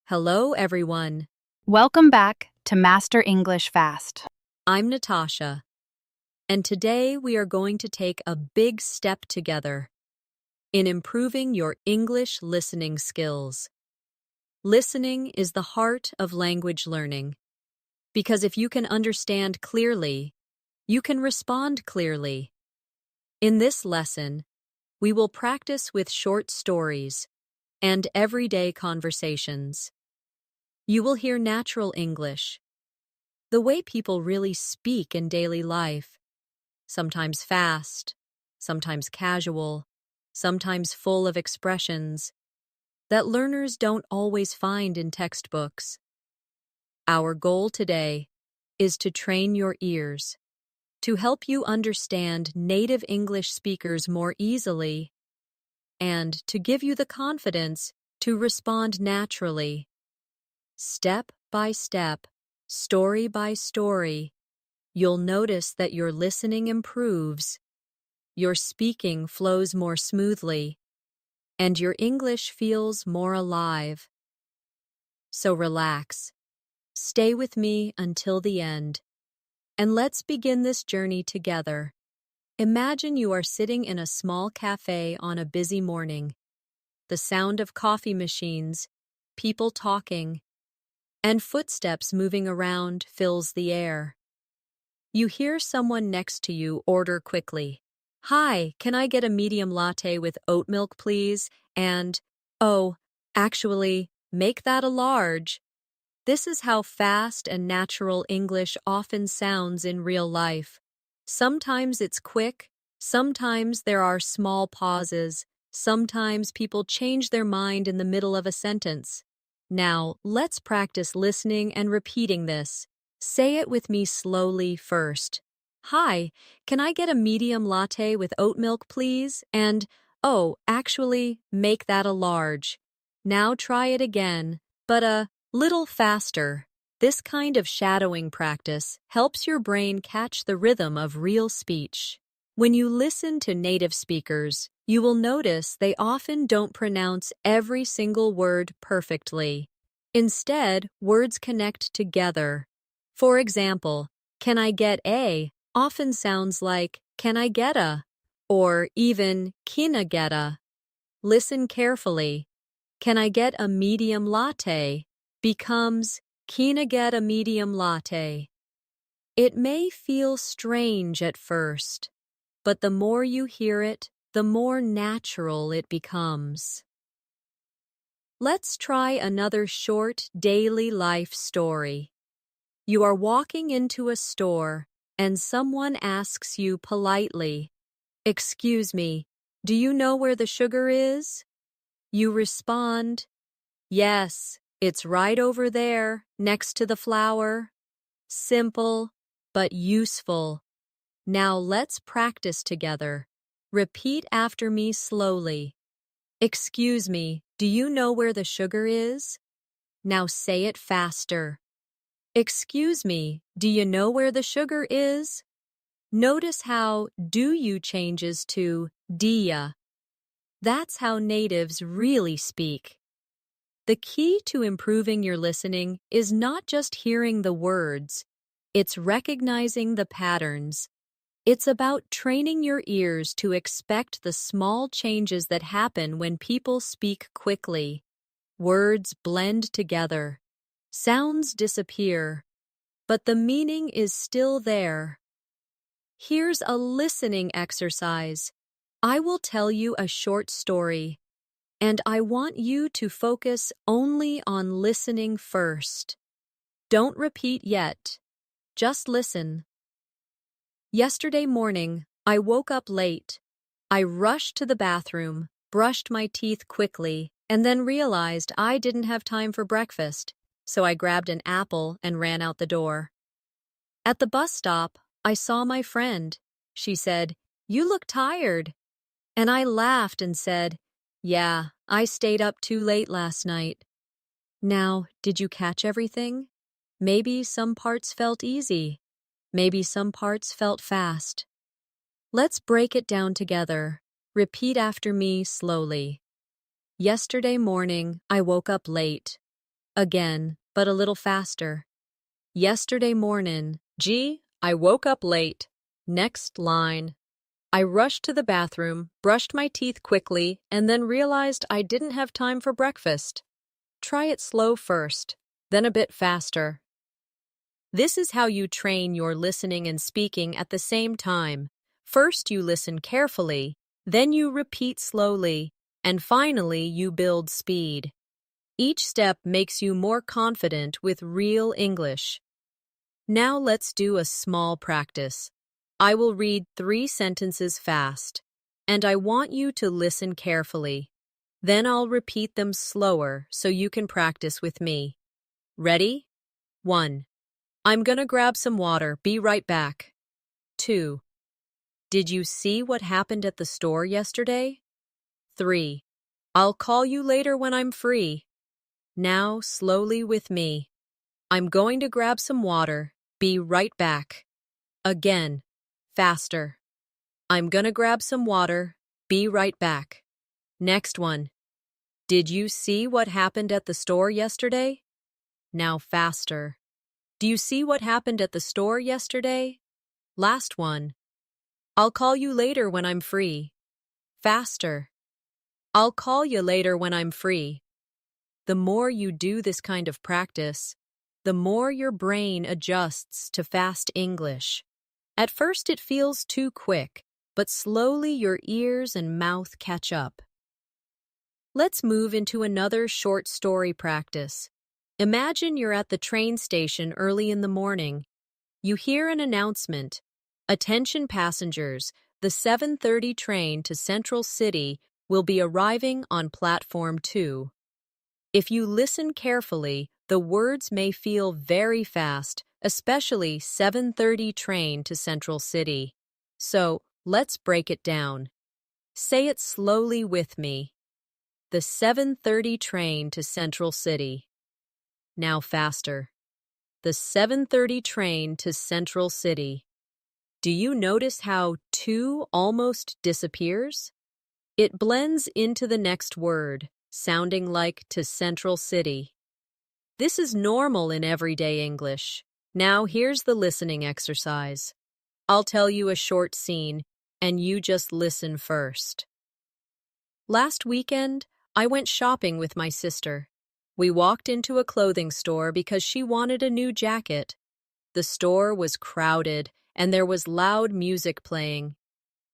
Hello, everyone. Welcome back to Master English Fast. I'm Natasha, and today we are going to take a big step together in improving your English listening skills. Listening is the heart of language learning, because if you can understand clearly, you can respond clearly. In this lesson, we will practice with short stories and everyday conversations. You will hear natural English, the way people really speak in daily life, sometimes fast, sometimes casual, sometimes full of expressions that learners don't always find in textbooks. Our goal today is to train your ears, to help you understand native English speakers more easily, and to give you the confidence to respond naturally. Step by step, story by story, you'll notice that your listening improves, your speaking flows more smoothly, and your English feels more alive. So relax, stay with me until the end, and let's begin this journey together. Imagine you are sitting in a small cafe on a busy morning. The sound of coffee machines, people talking, and footsteps moving around fills the air. You hear someone next to you order quickly. "Hi, can I get a medium latte with oat milk, please?" And, "Oh, actually, make that a large." This is how fast and natural English often sounds in real life. Sometimes it's quick, sometimes there are small pauses, sometimes people change their mind in the middle of a sentence. Now, let's practice listening and repeating this. Say it with me slowly first. "Hi, can I get a medium latte with oat milk, please?" And, "Oh, actually, make that a large." Now try it again, but a little faster. This kind of shadowing practice helps your brain catch the rhythm of real speech. When you listen to native speakers, you will notice they often don't pronounce every single word perfectly. Instead, words connect together. For example, "Can I get a" often sounds like "Can I get a?" or even "Kina get a?" Listen carefully. "Can I get a medium latte?" becomes "Kina get a medium latte?" It may feel strange at first, but the more you hear it, the more natural it becomes. Let's try another short daily life story. You are walking into a store, and someone asks you politely, "Excuse me, do you know where the sugar is?" You respond, "Yes, it's right over there, next to the flour." Simple, but useful. Now let's practice together. Repeat after me slowly. "Excuse me, do you know where the sugar is?" Now say it faster. "Excuse me, do you know where the sugar is?" Notice how "do you" changes to "dia." That's how natives really speak. The key to improving your listening is not just hearing the words, it's recognizing the patterns. It's about training your ears to expect the small changes that happen when people speak quickly. Words blend together. Sounds disappear. But the meaning is still there. Here's a listening exercise. I will tell you a short story, and I want you to focus only on listening first. Don't repeat yet. Just listen. Yesterday morning, I woke up late. I rushed to the bathroom, brushed my teeth quickly, and then realized I didn't have time for breakfast, so I grabbed an apple and ran out the door. At the bus stop, I saw my friend. She said, "You look tired." And I laughed and said, "Yeah, I stayed up too late last night." Now, did you catch everything? Maybe some parts felt easy. Maybe some parts felt fast. Let's break it down together. Repeat after me slowly. Yesterday morning, I woke up late. Again, but a little faster. Yesterday morning. Gee, I woke up late. Next line. I rushed to the bathroom, brushed my teeth quickly, and then realized I didn't have time for breakfast. Try it slow first, then a bit faster. This is how you train your listening and speaking at the same time. First, you listen carefully, then you repeat slowly, and finally, you build speed. Each step makes you more confident with real English. Now let's do a small practice. I will read 3 sentences fast, and I want you to listen carefully. Then I'll repeat them slower so you can practice with me. Ready? 1. I'm gonna grab some water. Be right back. 2. Did you see what happened at the store yesterday? 3. I'll call you later when I'm free. Now, slowly with me. I'm going to grab some water. Be right back. Again, faster. I'm gonna grab some water. Be right back. Next one. Did you see what happened at the store yesterday? Now faster. Do you see what happened at the store yesterday? Last one. I'll call you later when I'm free. Faster. I'll call you later when I'm free. The more you do this kind of practice, the more your brain adjusts to fast English. At first it feels too quick, but slowly your ears and mouth catch up. Let's move into another short story practice. Imagine you're at the train station early in the morning. You hear an announcement. Attention passengers, the 7:30 train to Central City will be arriving on platform 2. If you listen carefully, the words may feel very fast, especially 7:30 train to Central City. So, let's break it down. Say it slowly with me. The 7:30 train to Central City. Now faster. The 7:30 train to Central City. Do you notice how 2 almost disappears? It blends into the next word, sounding like to Central City. This is normal in everyday English. Now here's the listening exercise. I'll tell you a short scene, and you just listen first. Last weekend, I went shopping with my sister. We walked into a clothing store because she wanted a new jacket. The store was crowded, and there was loud music playing.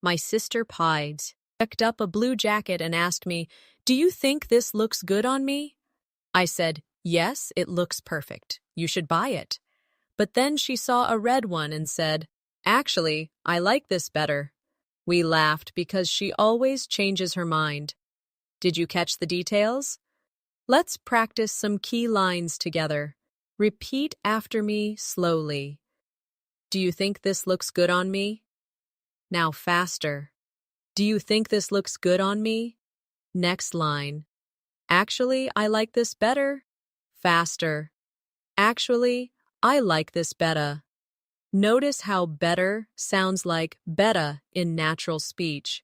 My sister picked up a blue jacket and asked me, "Do you think this looks good on me?" I said, "Yes, it looks perfect. You should buy it." But then she saw a red one and said, "Actually, I like this better." We laughed because she always changes her mind. Did you catch the details? Let's practice some key lines together. Repeat after me slowly. Do you think this looks good on me? Now faster. Do you think this looks good on me? Next line. Actually, I like this better. Faster. Actually, I like this better. Notice how better sounds like betta in natural speech.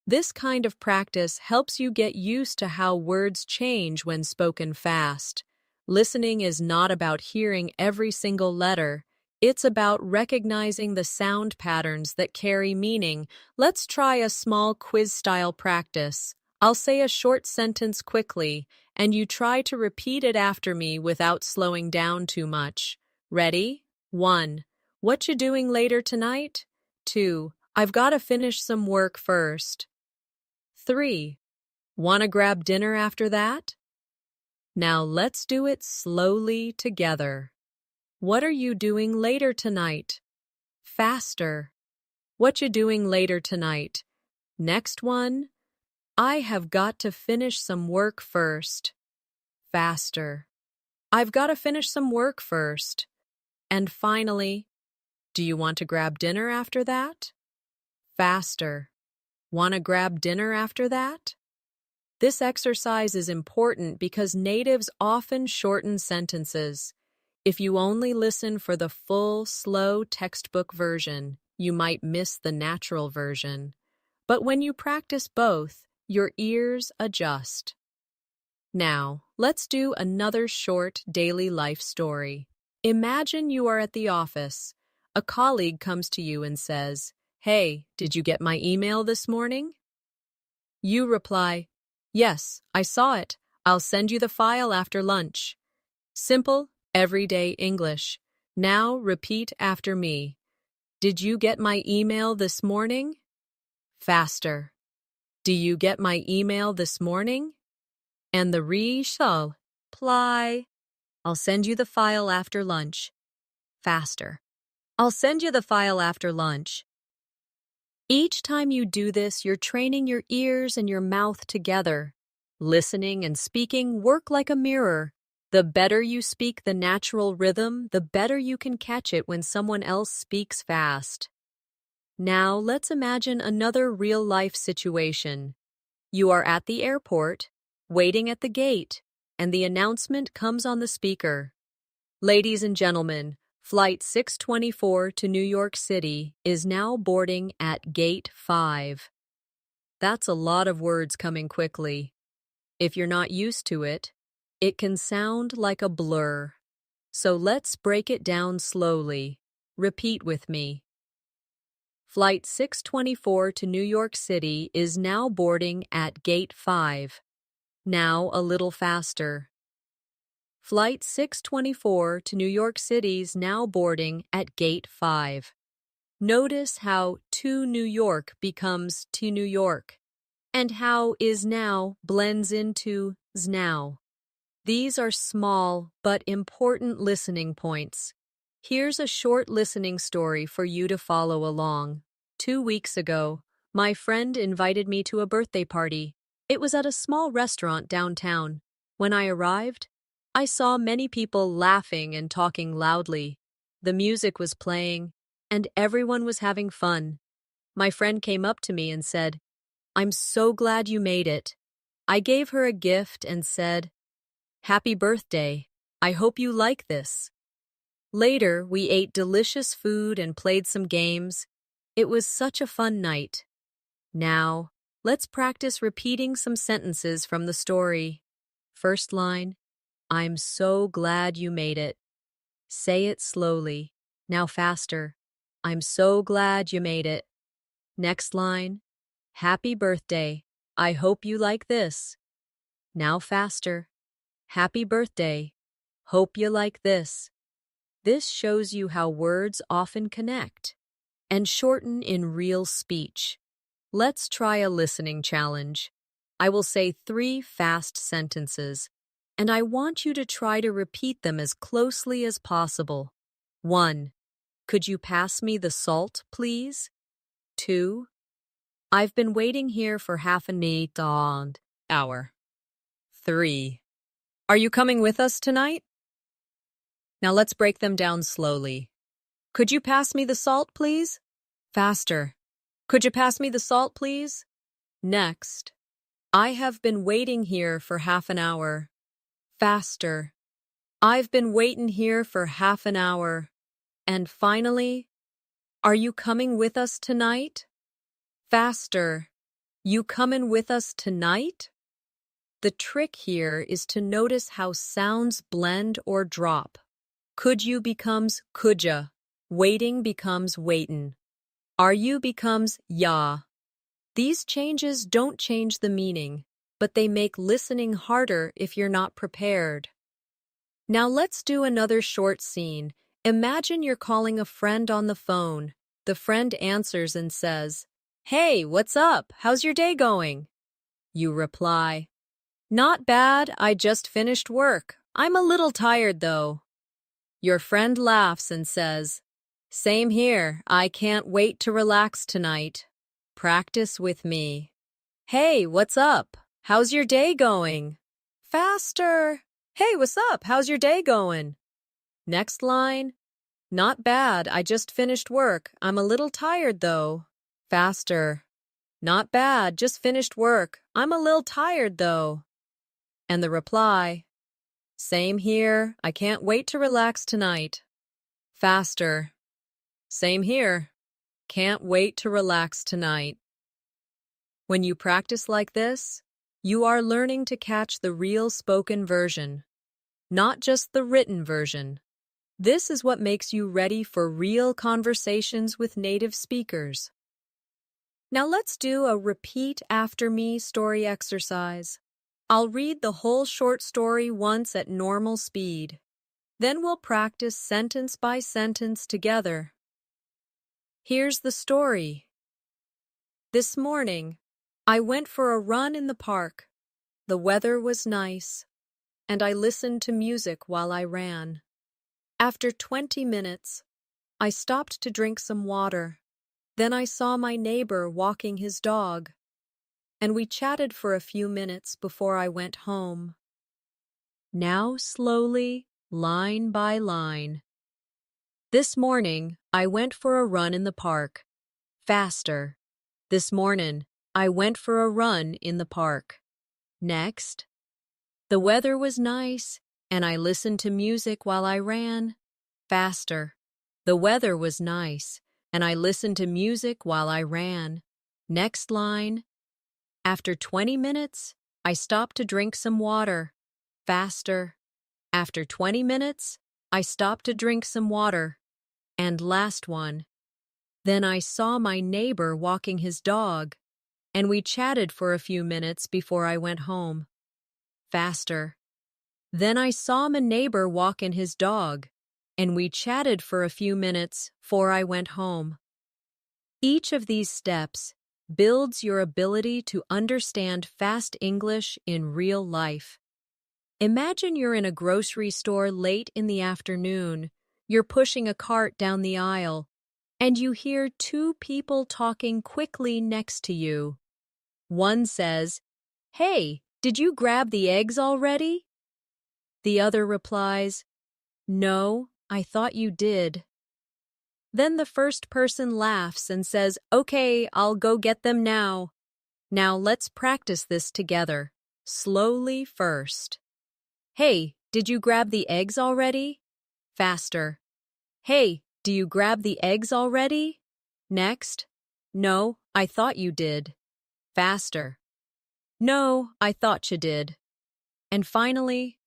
This kind of practice helps you get used to how words change when spoken fast. Listening is not about hearing every single letter. It's about recognizing the sound patterns that carry meaning. Let's try a small quiz-style practice. I'll say a short sentence quickly, and you try to repeat it after me without slowing down too much. Ready? 1. What you doing later tonight? 2. I've got to finish some work first. 3. Wanna grab dinner after that? Now let's do it slowly together. What are you doing later tonight? Faster. What you doing later tonight? Next one. I have got to finish some work first. Faster. I've got to finish some work first. And finally, do you want to grab dinner after that? Faster. Want to grab dinner after that? This exercise is important because natives often shorten sentences. If you only listen for the full, slow textbook version, you might miss the natural version. But when you practice both, your ears adjust. Now, let's do another short daily life story. Imagine you are at the office. A colleague comes to you and says, "Hey, did you get my email this morning?" You reply, "Yes, I saw it. I'll send you the file after lunch." Simple, everyday English. Now repeat after me. Did you get my email this morning? Faster. Do you get my email this morning? And the shall reply, "I'll send you the file after lunch." Faster. "I'll send you the file after lunch." Each time you do this, you're training your ears and your mouth together. Listening and speaking work like a mirror. The better you speak the natural rhythm, the better you can catch it when someone else speaks fast. Now let's imagine another real-life situation. You are at the airport, waiting at the gate, and the announcement comes on the speaker. "Ladies and gentlemen, Flight 624 to New York City is now boarding at Gate 5. That's a lot of words coming quickly. If you're not used to it, it can sound like a blur. So let's break it down slowly. Repeat with me. Flight 624 to New York City is now boarding at Gate 5. Now a little faster. Flight 624 to New York City's now boarding at Gate 5. Notice how to New York becomes to New York, and how is now blends into is now. These are small but important listening points. Here's a short listening story for you to follow along. 2 weeks ago, my friend invited me to a birthday party. It was at a small restaurant downtown. When I arrived, I saw many people laughing and talking loudly. The music was playing, and everyone was having fun. My friend came up to me and said, "I'm so glad you made it." I gave her a gift and said, "Happy birthday. I hope you like this." Later, we ate delicious food and played some games. It was such a fun night. Now, let's practice repeating some sentences from the story. First line, "I'm so glad you made it." Say it slowly. Now faster. "I'm so glad you made it." Next line, "Happy birthday. I hope you like this." Now faster. "Happy birthday. Hope you like this." This shows you how words often connect and shorten in real speech. Let's try a listening challenge. I will say 3 fast sentences, and I want you to try to repeat them as closely as possible. 1. Could you pass me the salt, please? 2. I've been waiting here for half an hour. 3. Are you coming with us tonight? Now let's break them down slowly. Could you pass me the salt, please? Faster. Could you pass me the salt, please? Next. I have been waiting here for half an hour. Faster. I've been waiting here for half an hour. And finally, are you coming with us tonight? Faster. You coming with us tonight? The trick here is to notice how sounds blend or drop. Could you becomes coulda. Waiting becomes waitin'. Are you becomes ya. These changes don't change the meaning, but they make listening harder if you're not prepared. Now let's do another short scene. Imagine you're calling a friend on the phone. The friend answers and says, "Hey, what's up? How's your day going?" You reply, "Not bad, I just finished work. I'm a little tired though." Your friend laughs and says, "Same here, I can't wait to relax tonight. Practice with me." "Hey, what's up? How's your day going?" Faster. "Hey, what's up? How's your day going?" Next line, "Not bad, I just finished work. I'm a little tired though." Faster. "Not bad, just finished work. I'm a little tired though." And the reply, "Same here, I can't wait to relax tonight." Faster. "Same here. Can't wait to relax tonight." When you practice like this, You are learning to catch the real spoken version, not just the written version. This is what makes you ready for real conversations with native speakers. Now let's do a repeat after me story exercise. I'll read the whole short story once at normal speed. Then we'll practice sentence by sentence together. Here's the story. This morning, I went for a run in the park. The weather was nice, and I listened to music while I ran. After 20 minutes, I stopped to drink some water. Then I saw my neighbor walking his dog, and we chatted for a few minutes before I went home. Now slowly, line by line. This morning, I went for a run in the park. Faster. This morning, I went for a run in the park. Next. The weather was nice, and I listened to music while I ran. Faster. The weather was nice, and I listened to music while I ran. Next line. After 20 minutes, I stopped to drink some water. Faster. After 20 minutes, I stopped to drink some water. And last one. Then I saw my neighbor walking his dog, and we chatted for a few minutes before I went home. Faster. Then I saw my neighbor walking his dog, and we chatted for a few minutes before I went home. Each of these steps builds your ability to understand fast English in real life. Imagine you're in a grocery store late in the afternoon. You're pushing a cart down the aisle, and you hear two people talking quickly next to you. One says, "Hey, did you grab the eggs already?" The other replies, "No, I thought you did." Then the first person laughs and says, "Okay, I'll go get them now." Now let's practice this together. Slowly first. "Hey, did you grab the eggs already?" Faster. "Hey, do you grab the eggs already?" Next. "No, I thought you did." Faster. "No, I thought you did." And finally,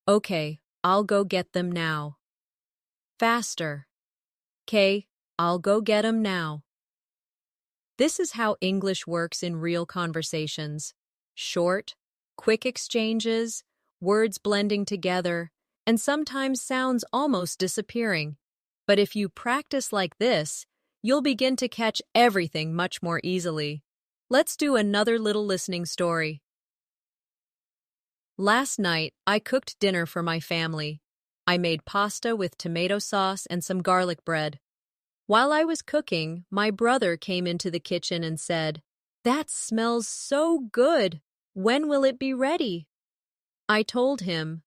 "Okay, I'll go get them now." Faster. "'Kay, I'll go get 'em now." This is how English works in real conversations. Short, quick exchanges, words blending together, and sometimes sounds almost disappearing. But if you practice like this, you'll begin to catch everything much more easily. Let's do another little listening story. Last night, I cooked dinner for my family. I made pasta with tomato sauce and some garlic bread. While I was cooking, my brother came into the kitchen and said, "That smells so good. When will it be ready?" I told him,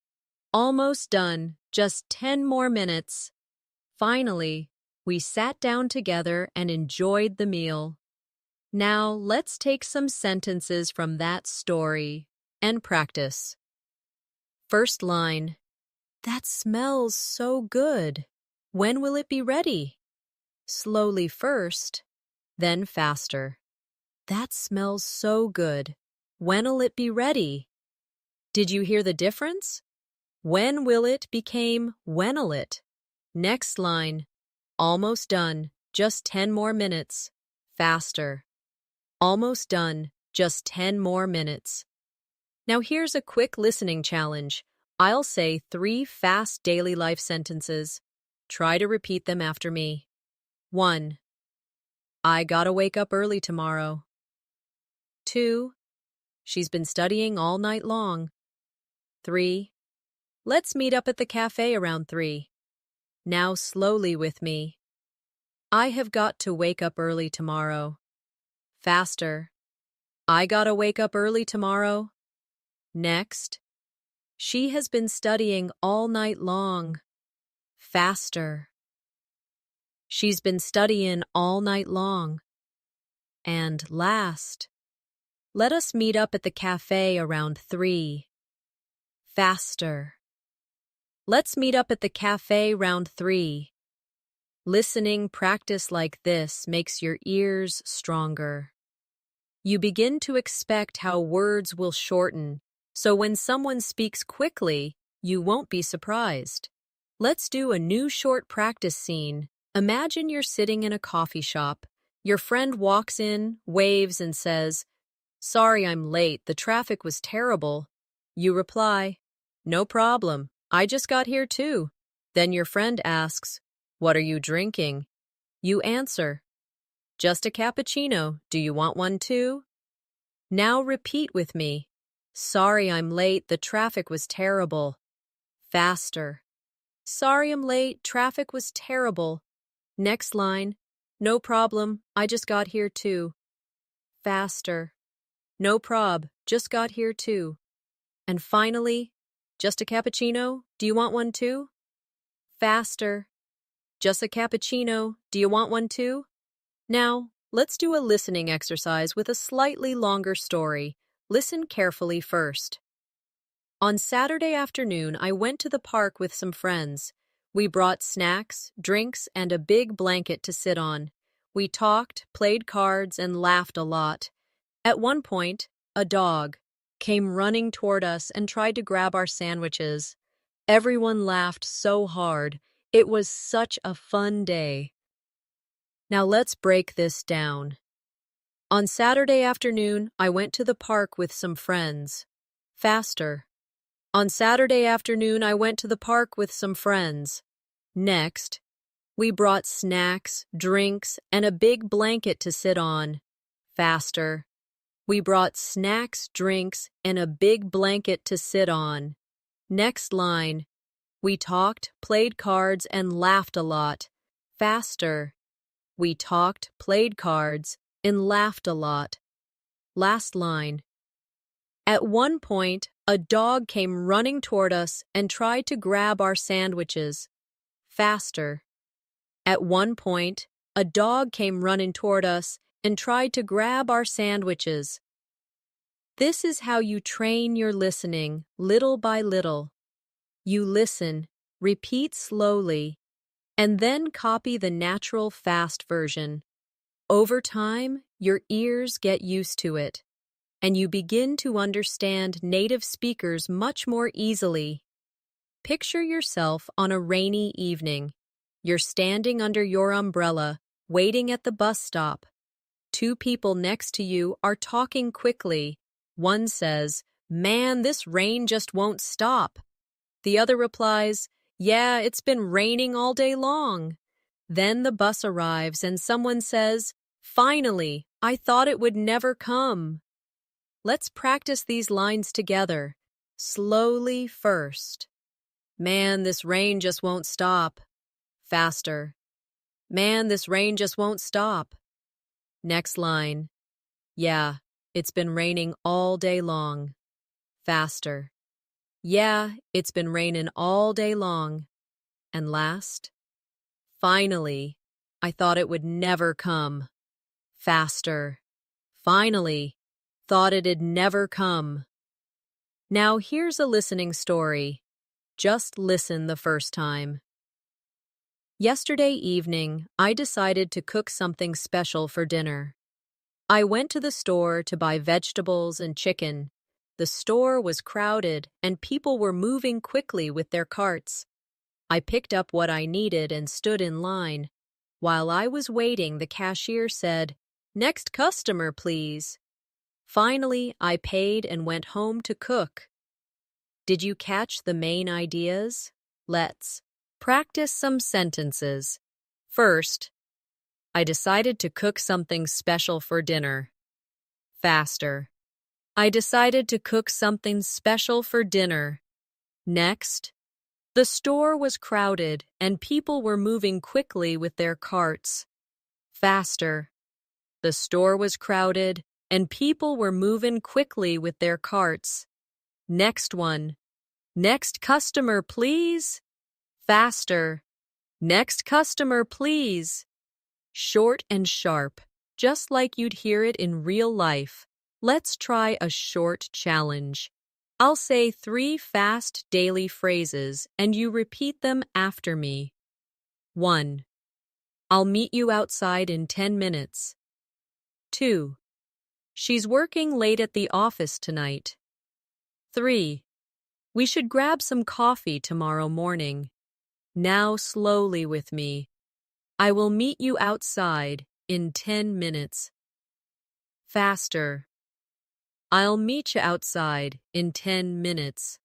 "Almost done, just 10 more minutes." Finally, we sat down together and enjoyed the meal. Now, let's take some sentences from that story and practice. First line. That smells so good. When will it be ready? Slowly first, then faster. That smells so good. When'll it be ready? Did you hear the difference? When will it became when'll it? Next line. Almost done, just 10 more minutes. Faster. Almost done, just 10 more minutes. Now here's a quick listening challenge. I'll say 3 fast daily life sentences. Try to repeat them after me. 1. I gotta wake up early tomorrow. 2. She's been studying all night long. 3. Let's meet up at the cafe around 3. Now slowly with me. I have got to wake up early tomorrow. Faster. I gotta wake up early tomorrow. Next. She has been studying all night long. Faster. She's been studying all night long. And last. Let us meet up at the cafe around 3. Faster. Let's meet up at the cafe round 3. Listening practice like this makes your ears stronger. You begin to expect how words will shorten, so when someone speaks quickly, you won't be surprised. Let's do a new short practice scene. Imagine you're sitting in a coffee shop. Your friend walks in, waves, and says, "Sorry I'm late, the traffic was terrible." You reply, "No problem, I just got here too." Then your friend asks, "What are you drinking?" You answer, "Just a cappuccino, do you want one too?" Now repeat with me. "Sorry I'm late, the traffic was terrible." Faster. "Sorry I'm late, traffic was terrible." Next line. "No problem, I just got here too." Faster. "No prob, just got here too." And finally, "Just a cappuccino, do you want one too?" Faster. "Just a cappuccino, do you want one too?" Now, let's do a listening exercise with a slightly longer story. Listen carefully first. On Saturday afternoon, I went to the park with some friends. We brought snacks, drinks, and a big blanket to sit on. We talked, played cards, and laughed a lot. At one point, a dog came running toward us and tried to grab our sandwiches. Everyone laughed so hard. It was such a fun day. Now let's break this down. On Saturday afternoon, I went to the park with some friends. Faster. On Saturday afternoon, I went to the park with some friends. Next, we brought snacks, drinks, and a big blanket to sit on. Faster. We brought snacks, drinks, and a big blanket to sit on. Next line. We talked, played cards, and laughed a lot. Faster. We talked, played cards, and laughed a lot. Last line. At one point, a dog came running toward us and tried to grab our sandwiches. Faster. At one point, a dog came running toward us and tried to grab our sandwiches. This is how you train your listening, little by little. You listen, repeat slowly, and then copy the natural fast version. Over time, your ears get used to it, and you begin to understand native speakers much more easily. Picture yourself on a rainy evening. You're standing under your umbrella, waiting at the bus stop. Two people next to you are talking quickly. One says, "Man, this rain just won't stop." The other replies, "Yeah, it's been raining all day long." Then the bus arrives and someone says, "Finally, I thought it would never come." Let's practice these lines together. Slowly first. "Man, this rain just won't stop." Faster. "Man, this rain just won't stop." Next line. "Yeah, it's been raining all day long." Faster. "Yeah, it's been raining all day long." And last. "Finally, I thought it would never come." Faster. "Finally, thought it'd never come." Now here's a listening story. Just listen the first time. Yesterday evening, I decided to cook something special for dinner. I went to the store to buy vegetables and chicken. The store was crowded and people were moving quickly with their carts. I picked up what I needed and stood in line. While I was waiting, the cashier said, "Next customer, please." Finally, I paid and went home to cook. Did you catch the main ideas? Let's practice some sentences. First, I decided to cook something special for dinner. Faster. I decided to cook something special for dinner. Next, the store was crowded and people were moving quickly with their carts. Faster. The store was crowded and people were moving quickly with their carts. Next one. Next customer, please. Faster. Next customer, please. Short and sharp, just like you'd hear it in real life. Let's try a short challenge. I'll say 3 fast daily phrases and you repeat them after me. 1. I'll meet you outside in 10 minutes. 2. She's working late at the office tonight. 3. We should grab some coffee tomorrow morning. Now slowly with me. I will meet you outside in 10 minutes. Faster. I'll meet you outside in 10 minutes.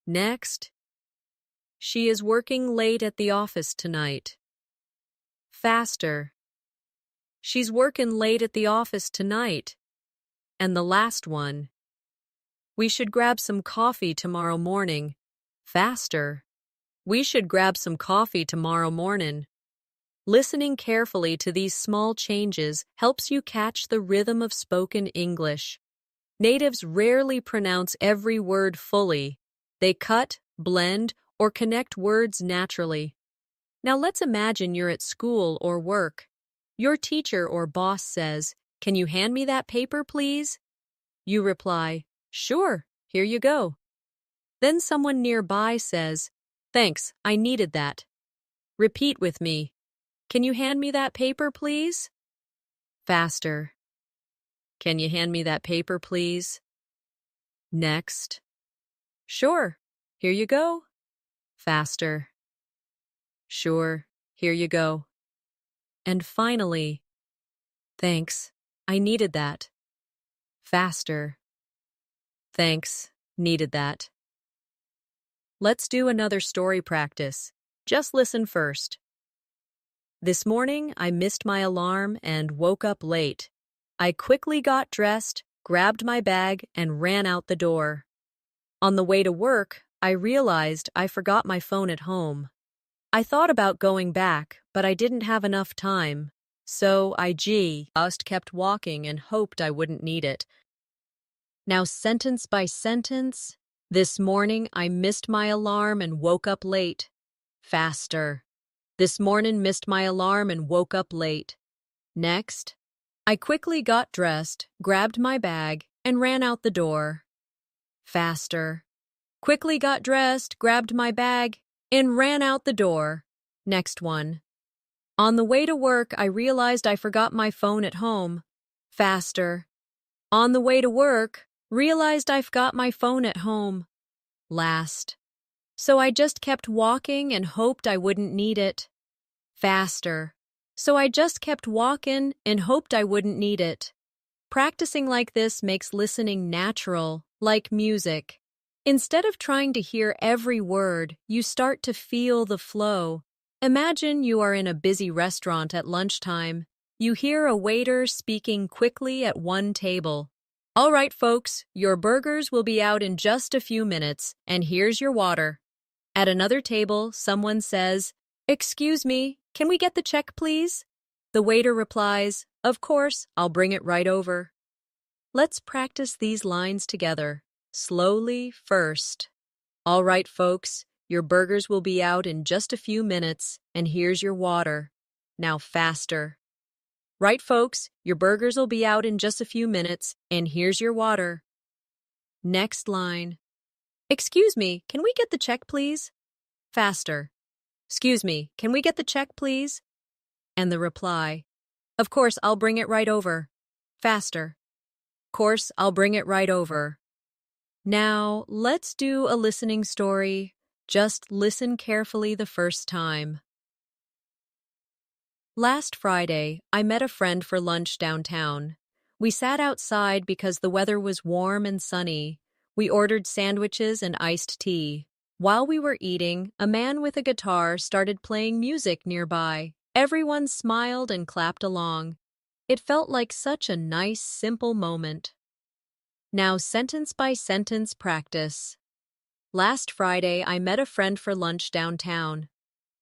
Next. She is working late at the office tonight. Faster. She's working late at the office tonight. And the last one. We should grab some coffee tomorrow morning. Faster. We should grab some coffee tomorrow morning. Listening carefully to these small changes helps you catch the rhythm of spoken English. Natives rarely pronounce every word fully. They cut, blend, or connect words naturally. Now let's imagine you're at school or work. Your teacher or boss says, "Can you hand me that paper, please?" You reply, "Sure, here you go." Then someone nearby says, "Thanks, I needed that." Repeat with me. Can you hand me that paper, please? Faster. Can you hand me that paper, please? Next. Sure, here you go. Faster. Sure, here you go. And finally, thanks, I needed that. Faster. Thanks, needed that. Let's do another story practice. Just listen first. This morning, I missed my alarm and woke up late. I quickly got dressed, grabbed my bag, and ran out the door. On the way to work, I realized I forgot my phone at home. I thought about going back, but I didn't have enough time. So I just kept walking and hoped I wouldn't need it. Now sentence by sentence. This morning, I missed my alarm and woke up late. Faster. This morning missed my alarm and woke up late. Next. I quickly got dressed, grabbed my bag, and ran out the door. Faster. Quickly got dressed, grabbed my bag, and ran out the door. Next one. On the way to work, I realized I forgot my phone at home. Faster. On the way to work, realized I forgot my phone at home. Last. So I just kept walking and hoped I wouldn't need it. Faster. So I just kept walking and hoped I wouldn't need it. Practicing like this makes listening natural, like music. Instead of trying to hear every word, you start to feel the flow. Imagine you are in a busy restaurant at lunchtime. You hear a waiter speaking quickly at one table. "All right, folks, your burgers will be out in just a few minutes, and here's your water." At another table, someone says, "Excuse me, can we get the check, please?" The waiter replies, "Of course, I'll bring it right over." Let's practice these lines together. Slowly first. "All right, folks, your burgers will be out in just a few minutes, and here's your water." Now faster. "Right, folks, your burgers will be out in just a few minutes, and here's your water." Next line. "Excuse me, can we get the check, please?" Faster. "Excuse me, can we get the check, please?" And the reply, "Of course, I'll bring it right over." Faster. "Course, I'll bring it right over." Now, let's do a listening story. Just listen carefully the first time. Last Friday, I met a friend for lunch downtown. We sat outside because the weather was warm and sunny. We ordered sandwiches and iced tea. While we were eating, a man with a guitar started playing music nearby. Everyone smiled and clapped along. It felt like such a nice, simple moment. Now sentence by sentence practice. Last Friday, I met a friend for lunch downtown.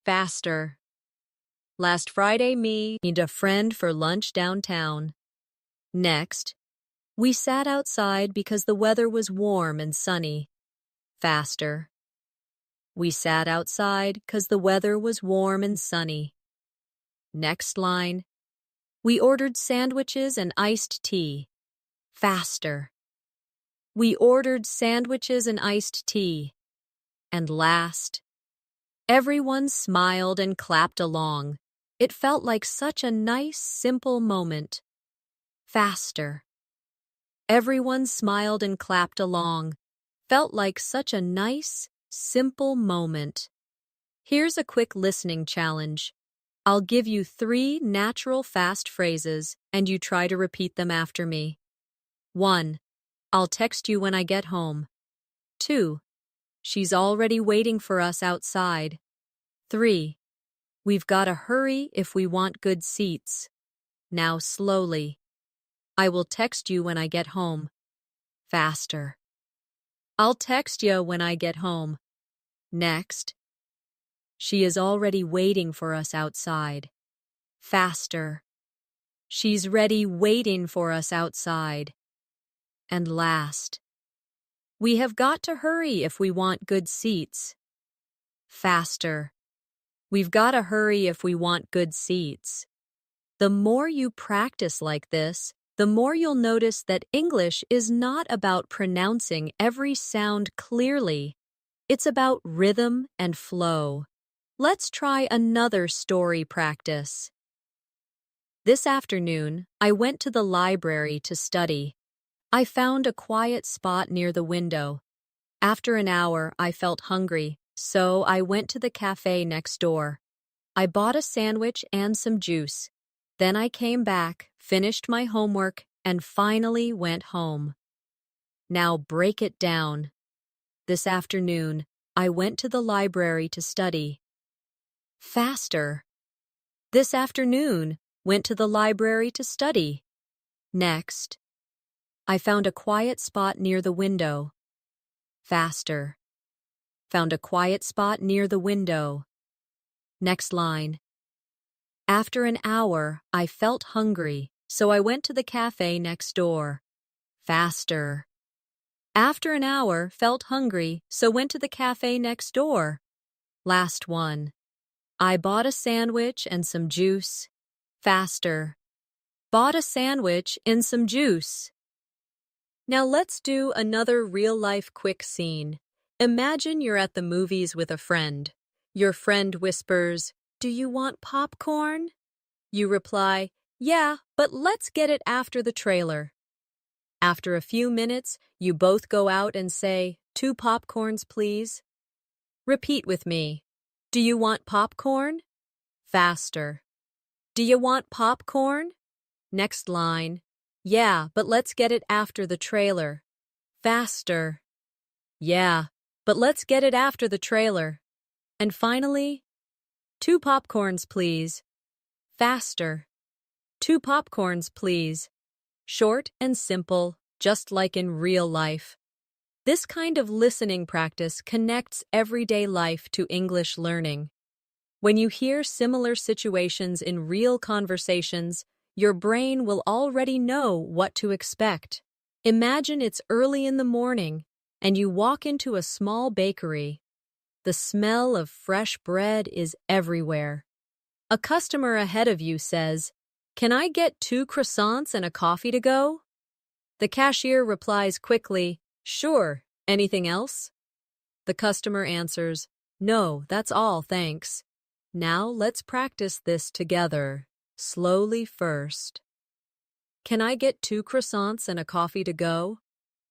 Faster. Last Friday, me and a friend for lunch downtown. Next. We sat outside because the weather was warm and sunny. Faster. We sat outside because the weather was warm and sunny. Next line. We ordered sandwiches and iced tea. Faster. We ordered sandwiches and iced tea. And last. Everyone smiled and clapped along. It felt like such a nice, simple moment. Faster. Everyone smiled and clapped along. Felt like such a nice, simple moment. Here's a quick listening challenge. I'll give you 3 natural fast phrases and you try to repeat them after me. 1. I'll text you when I get home. 2. She's already waiting for us outside. 3. We've gotta hurry if we want good seats. Now slowly. I will text you when I get home. Faster. I'll text you when I get home. Next. She is already waiting for us outside. Faster. She's ready waiting for us outside. And last. We have got to hurry if we want good seats. Faster. We've got to hurry if we want good seats. The more you practice like this, the more you'll notice that English is not about pronouncing every sound clearly. It's about rhythm and flow. Let's try another story practice. This afternoon, I went to the library to study. I found a quiet spot near the window. After an hour, I felt hungry, so I went to the cafe next door. I bought a sandwich and some juice. Then I came back, finished my homework, and finally went home. Now break it down. This afternoon, I went to the library to study. Faster. This afternoon, went to the library to study. Next. I found a quiet spot near the window. Faster. Found a quiet spot near the window. Next line. After an hour, I felt hungry, so I went to the cafe next door. Faster. After an hour, felt hungry, so went to the cafe next door. Last one. I bought a sandwich and some juice. Faster. Bought a sandwich and some juice. Now let's do another real-life quick scene. Imagine you're at the movies with a friend. Your friend whispers, "Do you want popcorn?" You reply, "Yeah, but let's get it after the trailer." After a few minutes, you both go out and say, "2 popcorns, please." Repeat with me. Do you want popcorn? Faster. Do you want popcorn? Next line. Yeah, but let's get it after the trailer. Faster. Yeah, but let's get it after the trailer. And finally, 2 popcorns, please. Faster. 2 popcorns, please. Short and simple, just like in real life. This kind of listening practice connects everyday life to English learning. When you hear similar situations in real conversations, your brain will already know what to expect. Imagine it's early in the morning and you walk into a small bakery. The smell of fresh bread is everywhere. A customer ahead of you says, "Can I get 2 croissants and a coffee to go?" The cashier replies quickly, "Sure, anything else?" The customer answers, "No, that's all, thanks." Now let's practice this together. Slowly first. Can I get 2 croissants and a coffee to go?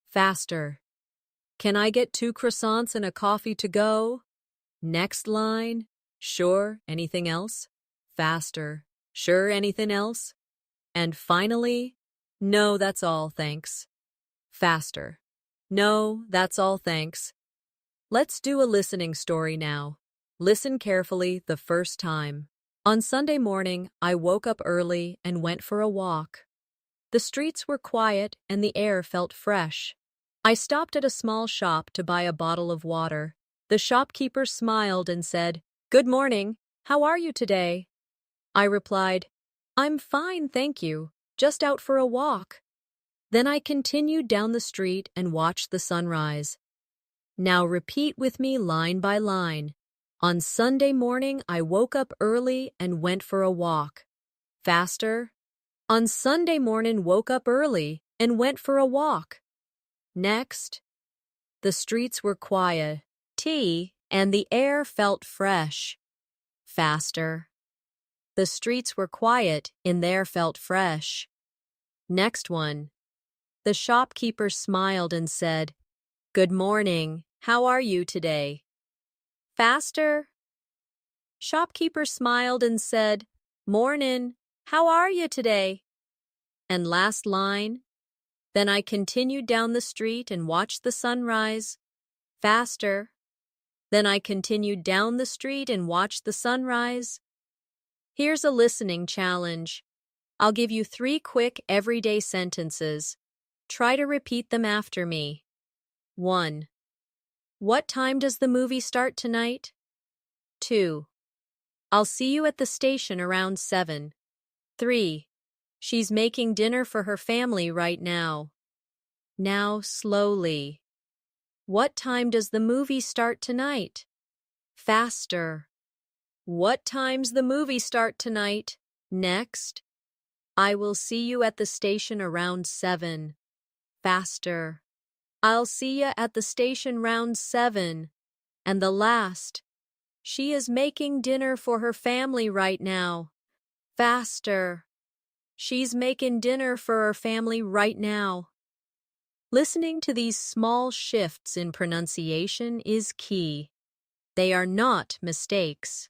Faster. Can I get 2 croissants and a coffee to go? Next line. Sure, anything else? Faster. Sure, anything else? And finally, no, that's all, thanks. Faster. No, that's all, thanks. Let's do a listening story now. Listen carefully the first time. On Sunday morning, I woke up early and went for a walk. The streets were quiet and the air felt fresh. I stopped at a small shop to buy a bottle of water. The shopkeeper smiled and said, "Good morning. How are you today?" I replied, "I'm fine, thank you. Just out for a walk." Then I continued down the street and watched the sunrise. Now repeat with me line by line. On Sunday morning, I woke up early and went for a walk. Faster. On Sunday morning, woke up early and went for a walk. Next. The streets were quiet, and the air felt fresh. Faster. The streets were quiet and the air felt fresh. Next one. The shopkeeper smiled and said, "Good morning. How are you today?" Faster. Shopkeeper smiled and said, "Mornin'. How are you today?" And last line, then I continued down the street and watched the sunrise. Faster. Then I continued down the street and watched the sunrise. Here's a listening challenge. I'll give you 3 quick everyday sentences. Try to repeat them after me. 1. What time does the movie start tonight? 2. I'll see you at the station around 7. 3. She's making dinner for her family right now. Now slowly. What time does the movie start tonight? Faster. What time's the movie start tonight? Next. I will see you at the station around 7. Faster. I'll see you at the station round 7. And the last. She is making dinner for her family right now. Faster. She's making dinner for her family right now. Listening to these small shifts in pronunciation is key. They are not mistakes,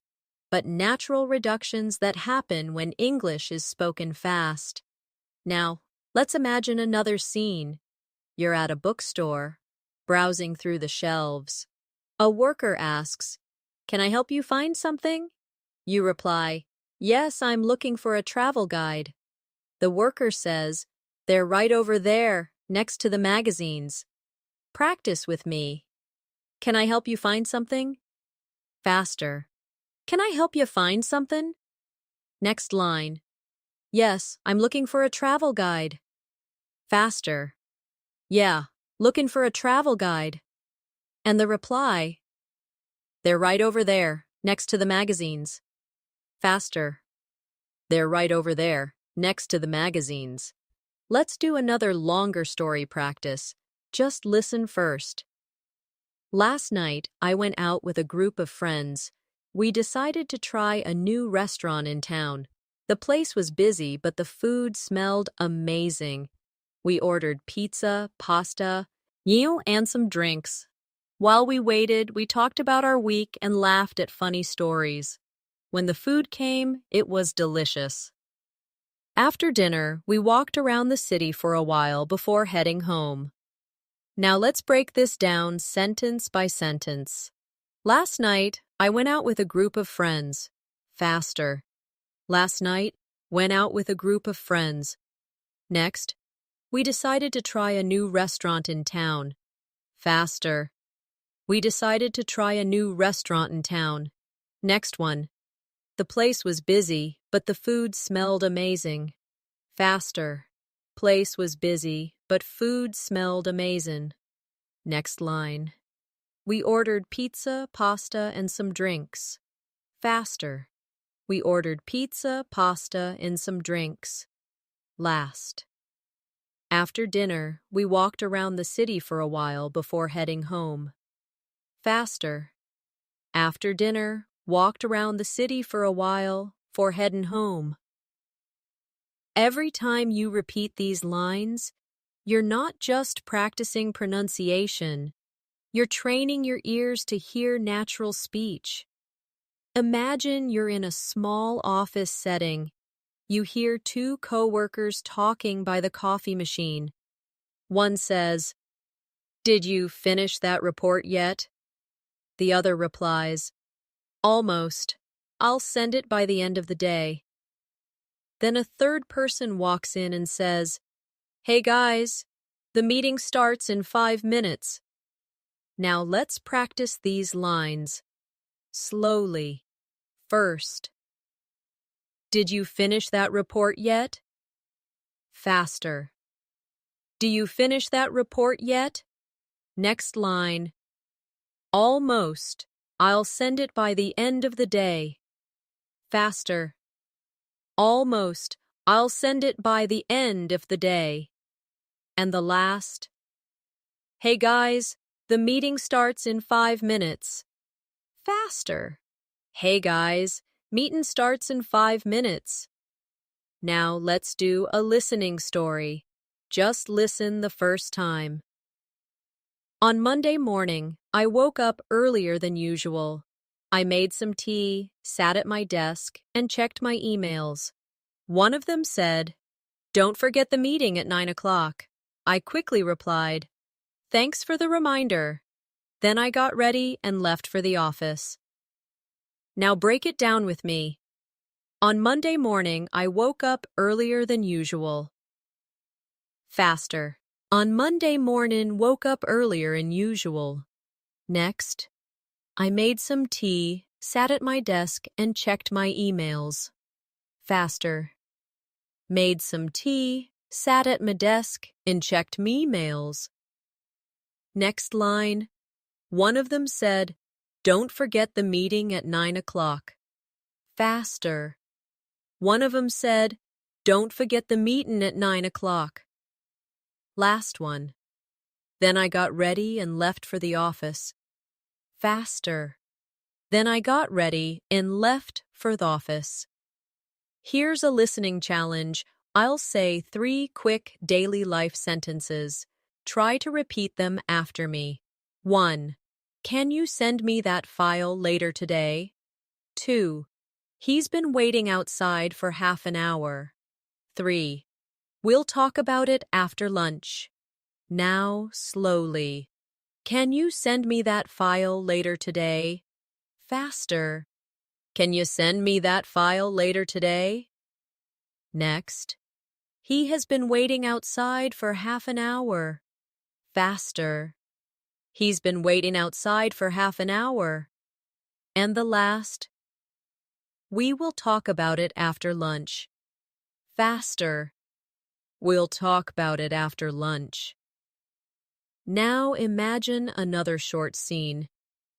but natural reductions that happen when English is spoken fast. Now, let's imagine another scene. You're at a bookstore, browsing through the shelves. A worker asks, "Can I help you find something?" You reply, "Yes, I'm looking for a travel guide." The worker says, "They're right over there, next to the magazines." Practice with me. Can I help you find something? Faster. Can I help you find something? Next line. Yes, I'm looking for a travel guide. Faster. Yeah, looking for a travel guide. And the reply. They're right over there, next to the magazines. Faster. They're right over there, next to the magazines. Let's do another longer story practice. Just listen first. Last night, I went out with a group of friends. We decided to try a new restaurant in town. The place was busy, but the food smelled amazing. We ordered pizza, pasta, and some drinks. While we waited, we talked about our week and laughed at funny stories. When the food came, it was delicious. After dinner, we walked around the city for a while before heading home. Now let's break this down sentence by sentence. Last night, I went out with a group of friends. Faster. Last night, went out with a group of friends. Next, we decided to try a new restaurant in town. Faster. We decided to try a new restaurant in town. Next one. The place was busy, but the food smelled amazing. Faster. Place was busy, but food smelled amazing. Next line. We ordered pizza, pasta, and some drinks. Faster. We ordered pizza, pasta, and some drinks. Last. After dinner, we walked around the city for a while before heading home. Faster. After dinner, walked around the city for a while before heading home. Every time you repeat these lines, you're not just practicing pronunciation, you're training your ears to hear natural speech. Imagine you're in a small office setting. You hear 2 coworkers talking by the coffee machine. One says, "Did you finish that report yet?" The other replies, "Almost. I'll send it by the end of the day." Then a third person walks in and says, "Hey guys, the meeting starts in 5 minutes." Now let's practice these lines. Slowly. First. Did you finish that report yet? Faster. Do you finish that report yet? Next line. Almost. I'll send it by the end of the day. Faster. Almost. I'll send it by the end of the day. And the last. Hey guys, the meeting starts in 5 minutes. Faster. Hey guys, meeting starts in 5 minutes. Now let's do a listening story. Just listen the first time. On Monday morning, I woke up earlier than usual. I made some tea, sat at my desk, and checked my emails. One of them said, "Don't forget the meeting at 9 o'clock." I quickly replied, "Thanks for the reminder." Then I got ready and left for the office. Now break it down with me. On Monday morning, I woke up earlier than usual. Faster. On Monday morning, woke up earlier than usual. Next, I made some tea, sat at my desk, and checked my emails. Faster. Made some tea, sat at my desk, and checked me emails. Next line. One of them said, "Don't forget the meeting at 9 o'clock. Faster. One of them said, "Don't forget the meeting at 9 o'clock. Last one. Then I got ready and left for the office. Faster. Then I got ready and left for the office. Here's a listening challenge. I'll say 3 quick daily life sentences. Try to repeat them after me. 1. Can you send me that file later today? 2. He's been waiting outside for half an hour. 3. We'll talk about it after lunch. Now, slowly. Can you send me that file later today? Faster. Can you send me that file later today? Next. He has been waiting outside for half an hour. Faster. He's been waiting outside for half an hour. And the last. We will talk about it after lunch. Faster. We'll talk about it after lunch. Now imagine another short scene.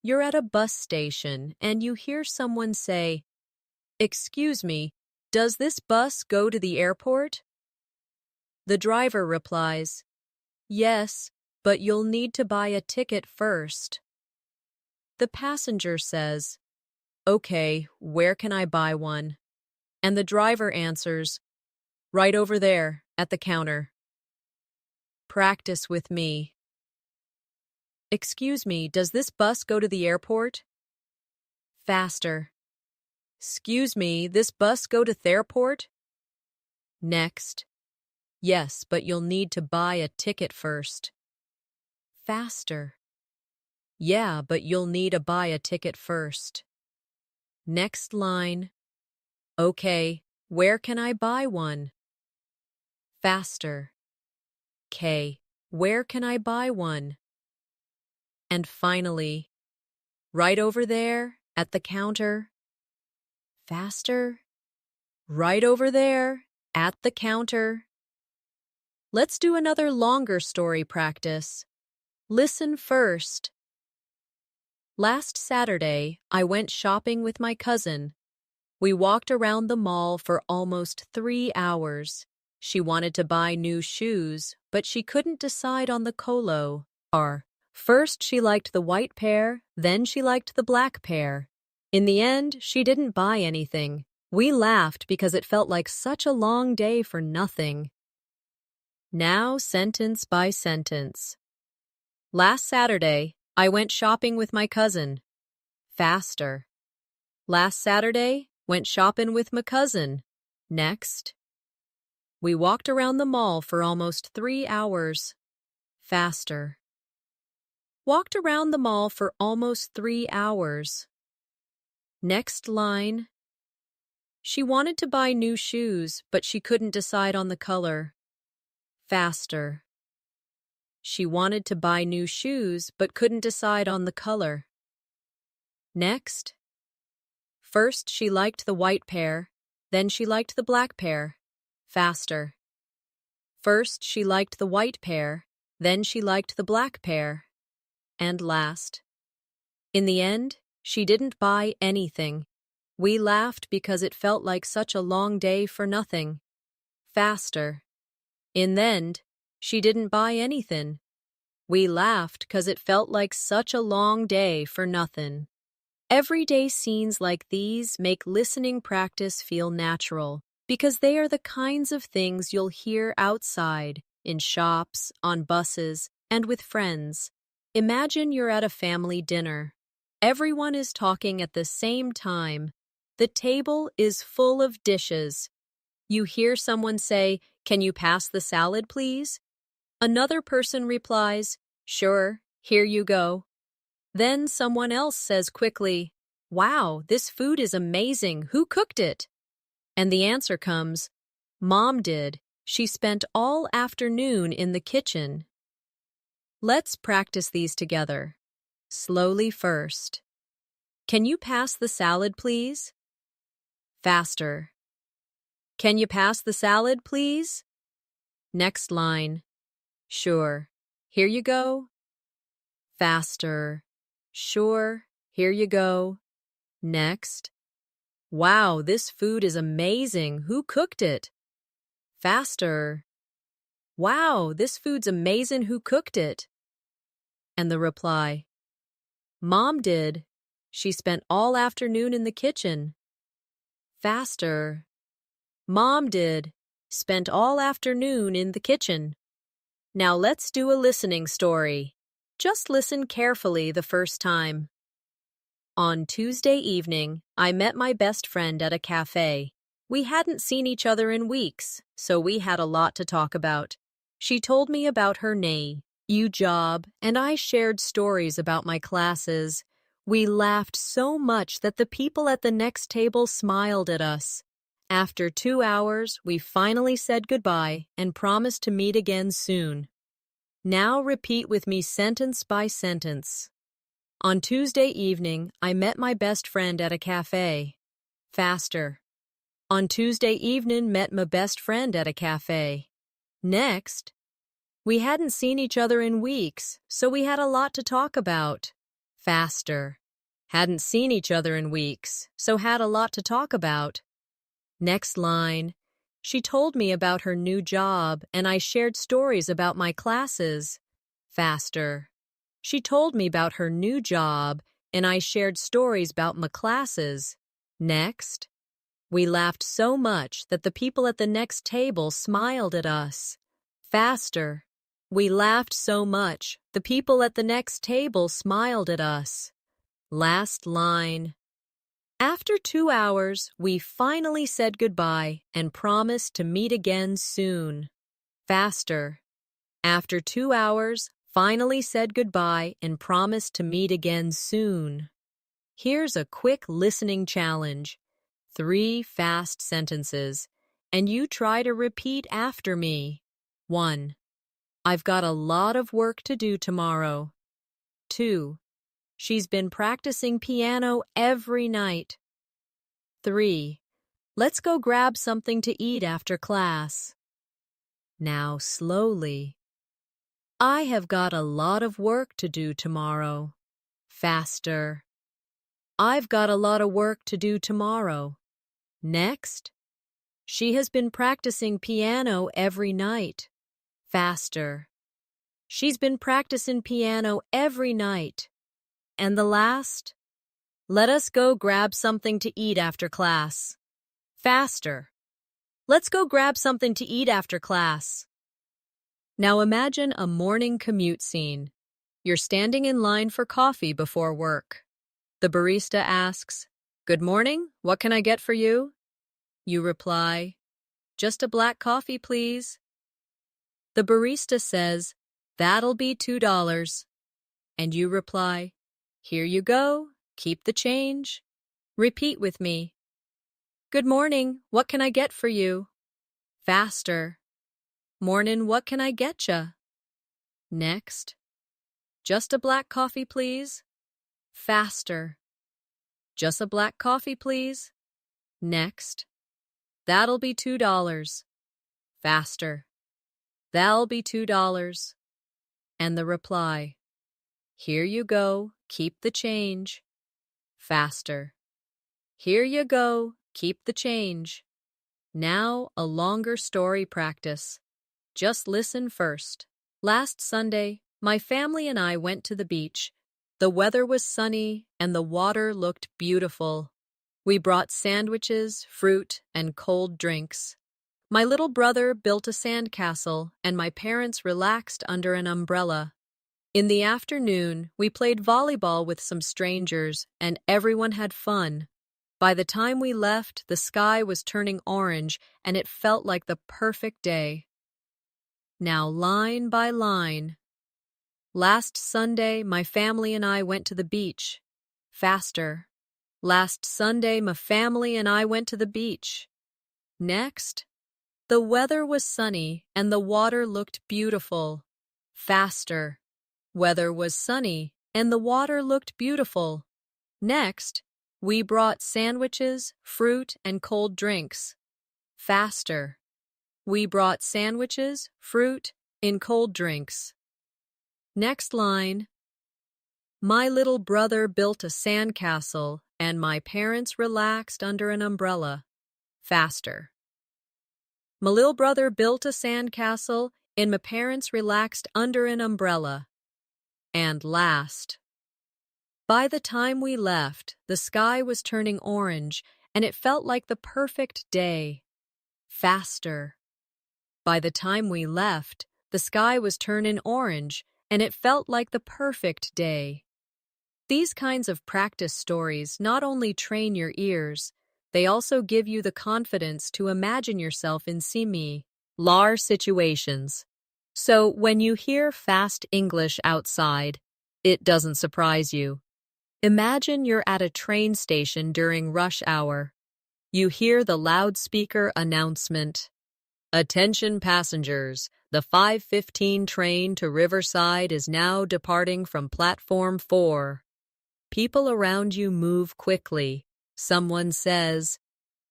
You're at a bus station and you hear someone say, "Excuse me, does this bus go to the airport?" The driver replies, "Yes, but you'll need to buy a ticket first." The passenger says, "Okay, where can I buy one?" And the driver answers, "Right over there, at the counter." Practice with me. Excuse me, does this bus go to the airport? Faster. Excuse me, this bus go to the airport? Next. Yes, but you'll need to buy a ticket first. Faster. Yeah, but you'll need to buy a ticket first. Next line. Okay, where can I buy one? Faster. K, where can I buy one? And finally, right over there, at the counter. Faster. Right over there, at the counter. Let's do another longer story practice. Listen first. Last Saturday, I went shopping with my cousin. We walked around the mall for almost 3 hours. She wanted to buy new shoes, but she couldn't decide on the color. First, she liked the white pair, then she liked the black pair. In the end, she didn't buy anything. We laughed because it felt like such a long day for nothing. Now, sentence by sentence. Last Saturday, I went shopping with my cousin. Faster. Last Saturday, went shopping with my cousin. Next. We walked around the mall for almost 3 hours. Faster. Walked around the mall for almost 3 hours. Next line. She wanted to buy new shoes, but she couldn't decide on the color. Faster. She wanted to buy new shoes, but couldn't decide on the color. Next. First, she liked the white pair, then she liked the black pair. Faster. First, she liked the white pair, then she liked the black pair. And last. In the end, she didn't buy anything. We laughed because it felt like such a long day for nothing. Faster. In the end, she didn't buy anything. We laughed 'cause it felt like such a long day for nothing. Everyday scenes like these make listening practice feel natural because they are the kinds of things you'll hear outside in shops, on buses, and with friends. Imagine you're at a family dinner. Everyone is talking at the same time. The table is full of dishes. You hear someone say, "Can you pass the salad, please?" Another person replies, "Sure, here you go." Then someone else says quickly, "Wow, this food is amazing. Who cooked it?" And the answer comes, "Mom did. She spent all afternoon in the kitchen." Let's practice these together. Slowly first. Can you pass the salad, please? Faster. Can you pass the salad, please? Next line. Sure. Here you go. Faster. Sure. Here you go. Next. Wow, this food is amazing. Who cooked it? Faster. Wow, this food's amazing. Who cooked it? And the reply, Mom did. She spent all afternoon in the kitchen. Faster. Mom did. Spent all afternoon in the kitchen. Now let's do a listening story. Just listen carefully the first time. On Tuesday evening, I met my best friend at a cafe. We hadn't seen each other in weeks, so we had a lot to talk about. She told me about her new job, and I shared stories about my classes. We laughed so much that the people at the next table smiled at us. After 2 hours, we finally said goodbye and promised to meet again soon. Now repeat with me sentence by sentence. On Tuesday evening, I met my best friend at a cafe. Faster. On Tuesday evening, met my best friend at a cafe. Next. We hadn't seen each other in weeks, so we had a lot to talk about. Faster. Hadn't seen each other in weeks, so had a lot to talk about. Next line. She told me about her new job, and I shared stories about my classes. Faster. She told me about her new job, and I shared stories about my classes. Next. We laughed so much that the people at the next table smiled at us. Faster. We laughed so much, the people at the next table smiled at us. Last line. After 2 hours, we finally said goodbye and promised to meet again soon. Faster. After 2 hours, finally said goodbye and promised to meet again soon. Here's a quick listening challenge. 3 fast sentences, and you try to repeat after me. 1. I've got a lot of work to do tomorrow. 2. She's been practicing piano every night. 3. Let's go grab something to eat after class. Now slowly. I have got a lot of work to do tomorrow. Faster. I've got a lot of work to do tomorrow. Next. She has been practicing piano every night. Faster. She's been practicing piano every night. And the last. Let us go grab something to eat after class. Faster. Let's go grab something to eat after class. Now imagine a morning commute scene. You're standing in line for coffee before work. The barista asks, "Good morning, what can I get for you?" You reply, "Just a black coffee, please." The barista says, "That'll be $2. And you reply, "Here you go, keep the change." Repeat with me. Good morning, what can I get for you? Faster. Morning, what can I getcha? Next. Just a black coffee, please. Faster. Just a black coffee, please. Next. That'll be $2. Faster. That'll be $2. And the reply. Here you go, keep the change. Faster. Here you go, keep the change. Now a longer story practice. Just listen first. Last Sunday, my family and I went to the beach. The weather was sunny and the water looked beautiful. We brought sandwiches, fruit, and cold drinks. My little brother built a sandcastle, and my parents relaxed under an umbrella. In the afternoon, we played volleyball with some strangers, and everyone had fun. By the time we left, the sky was turning orange, and it felt like the perfect day. Now, line by line. Last Sunday, my family and I went to the beach. Faster. Last Sunday, my family and I went to the beach. Next. The weather was sunny, and the water looked beautiful. Faster. Weather was sunny, and the water looked beautiful. Next, we brought sandwiches, fruit, and cold drinks. Faster. We brought sandwiches, fruit, and cold drinks. Next line. My little brother built a sandcastle, and my parents relaxed under an umbrella. Faster. My little brother built a sandcastle, and my parents relaxed under an umbrella. And last. By the time we left, the sky was turning orange, and it felt like the perfect day. Faster. By the time we left, the sky was turning orange, and it felt like the perfect day. These kinds of practice stories not only train your ears, they also give you the confidence to imagine yourself in similar situations. So when you hear fast English outside, it doesn't surprise you. Imagine you're at a train station during rush hour. You hear the loudspeaker announcement. Attention passengers, the 5:15 train to Riverside is now departing from platform 4. People around you move quickly. Someone says,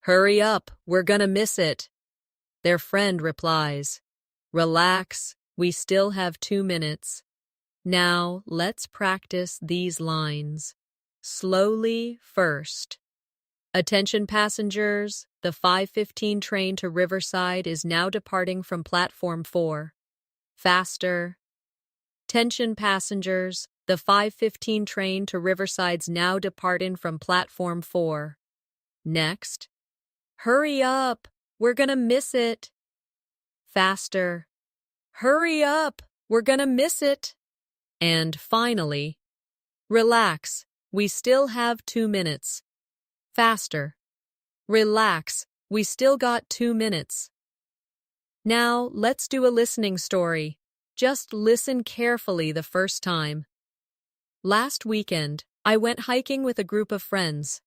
"Hurry up, we're gonna miss it." Their friend replies, "Relax, we still have 2 minutes." Now, let's practice these lines. Slowly first. Attention passengers, the 5:15 train to Riverside is now departing from platform 4. Faster. Attention passengers, the 5:15 train to Riverside's now departing from platform 4. Next. Hurry up, we're gonna miss it. Faster. Hurry up, we're gonna miss it. And finally, relax, we still have 2 minutes. Faster. Relax, we still got 2 minutes. Now, let's do a listening story. Just listen carefully the first time. Last weekend, I went hiking with a group of friends.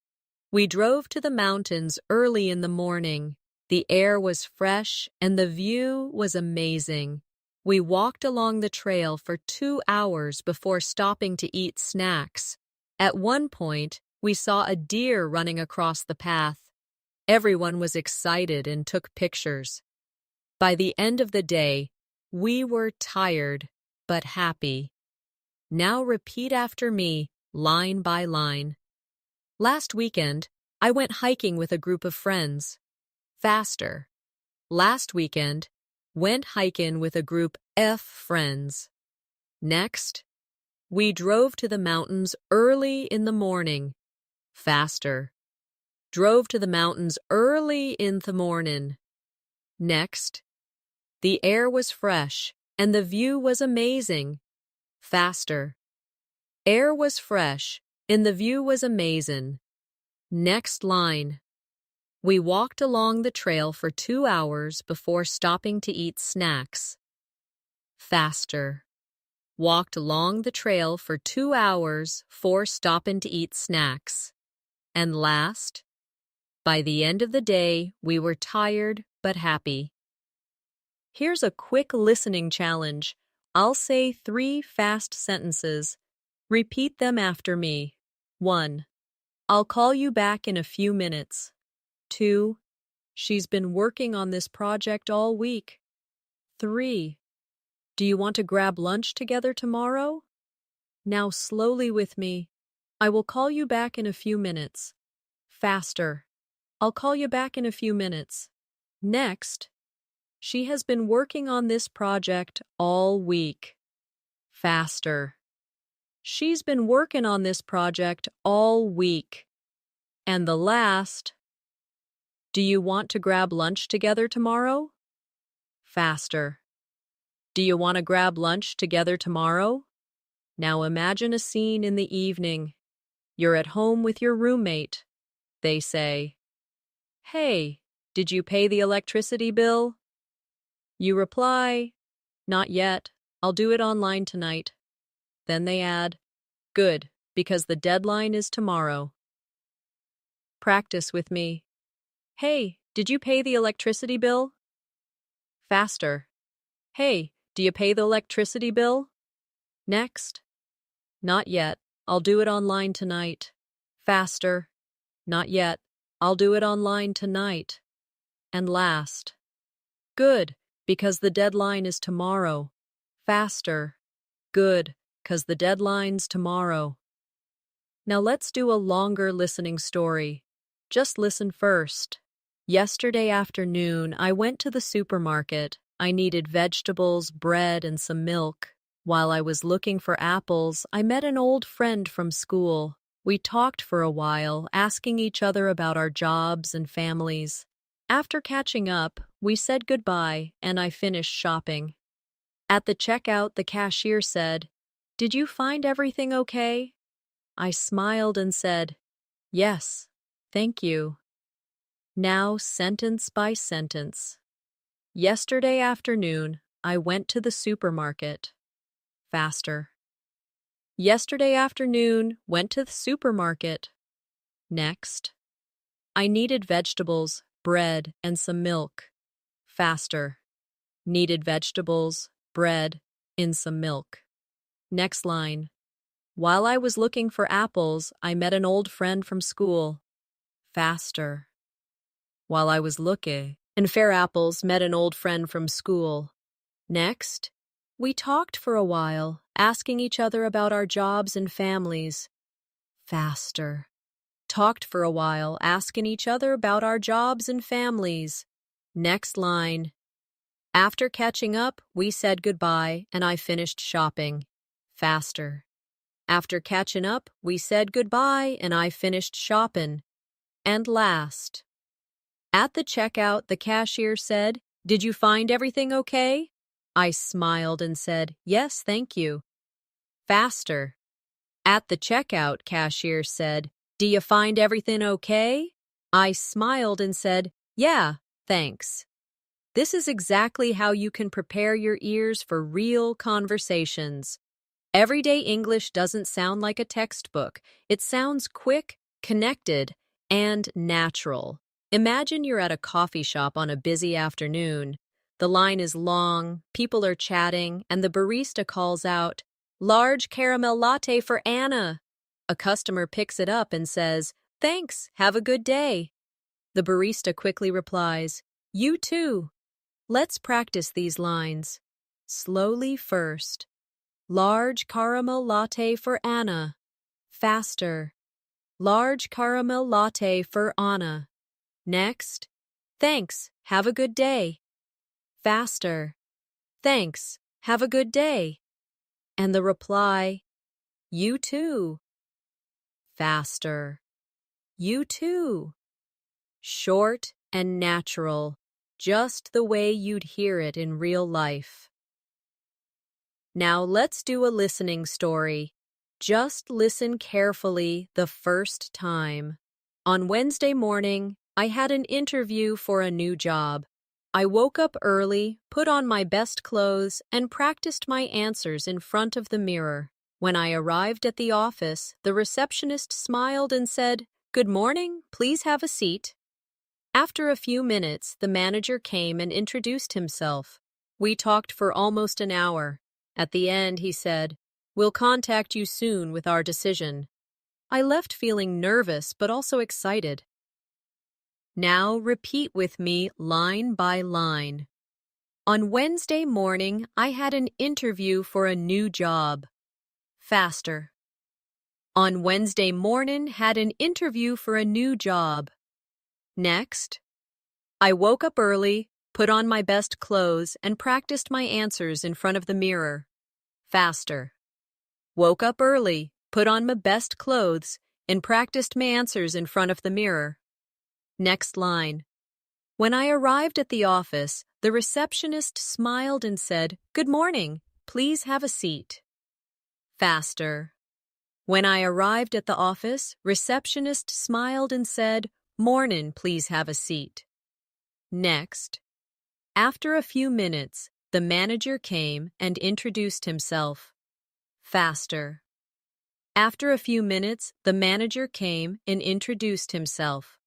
We drove to the mountains early in the morning. The air was fresh and the view was amazing. We walked along the trail for 2 hours before stopping to eat snacks. At one point, we saw a deer running across the path. Everyone was excited and took pictures. By the end of the day, we were tired but happy. Now repeat after me, line by line. Last weekend, I went hiking with a group of friends. Faster. Last weekend, went hiking with a group of friends. Next, we drove to the mountains early in the morning. Faster. Drove to the mountains early in the morning. Next, the air was fresh and the view was amazing. Faster. Air was fresh and the view was amazing. Next line. We walked along the trail for 2 hours before stopping to eat snacks. Faster. Walked along the trail for 2 hours before stopping to eat snacks. And last, by the end of the day, we were tired but happy. Here's a quick listening challenge. I'll say 3 fast sentences. Repeat them after me. 1. I'll call you back in a few minutes. 2. She's been working on this project all week. 3. Do you want to grab lunch together tomorrow? Now slowly with me. I will call you back in a few minutes. Faster. I'll call you back in a few minutes. Next. She has been working on this project all week. Faster. She's been working on this project all week. And the last. Do you want to grab lunch together tomorrow? Faster. Do you want to grab lunch together tomorrow? Now imagine a scene in the evening. You're at home with your roommate. They say, "Hey, did you pay the electricity bill?" You reply, "Not yet. I'll do it online tonight." Then they add, "Good, because the deadline is tomorrow." Practice with me. Hey, did you pay the electricity bill? Faster. Hey, do you pay the electricity bill? Next. Not yet. I'll do it online tonight. Faster. Not yet. I'll do it online tonight. And last. Good, because the deadline is tomorrow. Faster. Good, 'cause the deadline's tomorrow. Now let's do a longer listening story. Just listen first. Yesterday afternoon, I went to the supermarket. I needed vegetables, bread, and some milk. While I was looking for apples, I met an old friend from school. We talked for a while, asking each other about our jobs and families. After catching up, we said goodbye, and I finished shopping. At the checkout, the cashier said, "Did you find everything okay?" I smiled and said, "Yes, thank you." Now, sentence by sentence. Yesterday afternoon, I went to the supermarket. Faster. Yesterday afternoon, went to the supermarket. Next. I needed vegetables, bread, and some milk. Faster. Needed vegetables, bread, and some milk. Next line. While I was looking for apples, I met an old friend from school. Faster. While I was looking for apples, met an old friend from school. Next. We talked for a while, asking each other about our jobs and families. Faster. Talked for a while, asking each other about our jobs and families. Next line. After catching up, we said goodbye, and I finished shopping. Faster. After catching up, we said goodbye, and I finished shopping. And last. At the checkout, the cashier said, "Did you find everything okay?" I smiled and said, "Yes, thank you." Faster. At the checkout, cashier said, "Do you find everything okay?" I smiled and said, "Yeah, thanks." This is exactly how you can prepare your ears for real conversations. Everyday English doesn't sound like a textbook. It sounds quick, connected, and natural. Imagine you're at a coffee shop on a busy afternoon. The line is long, people are chatting, and the barista calls out, "Large caramel latte for Anna." A customer picks it up and says, "Thanks, have a good day." The barista quickly replies, "You too." Let's practice these lines. Slowly first. Large caramel latte for Anna. Faster. Large caramel latte for Anna. Next. Thanks, have a good day. Faster. Thanks, have a good day. And the reply, "You too." Faster. You too. Short and natural, just the way you'd hear it in real life. Now let's do a listening story. Just listen carefully the first time. On Wednesday morning, I had an interview for a new job. I woke up early, put on my best clothes, and practiced my answers in front of the mirror. When I arrived at the office, the receptionist smiled and said, "Good morning, please have a seat." After a few minutes, the manager came and introduced himself. We talked for almost an hour. At the end, he said, "We'll contact you soon with our decision." I left feeling nervous but also excited. Now repeat with me line by line. On Wednesday morning, I had an interview for a new job. Faster. On Wednesday morning, had an interview for a new job. Next. I woke up early, put on my best clothes, and practiced my answers in front of the mirror. Faster. Woke up early, put on my best clothes, and practiced my answers in front of the mirror. Next line. When I arrived at the office, the receptionist smiled and said, "Good morning. Please have a seat." Faster. When I arrived at the office, receptionist smiled and said, "Mornin', please have a seat." Next. After a few minutes, the manager came and introduced himself. Faster. After a few minutes, the manager came and introduced himself.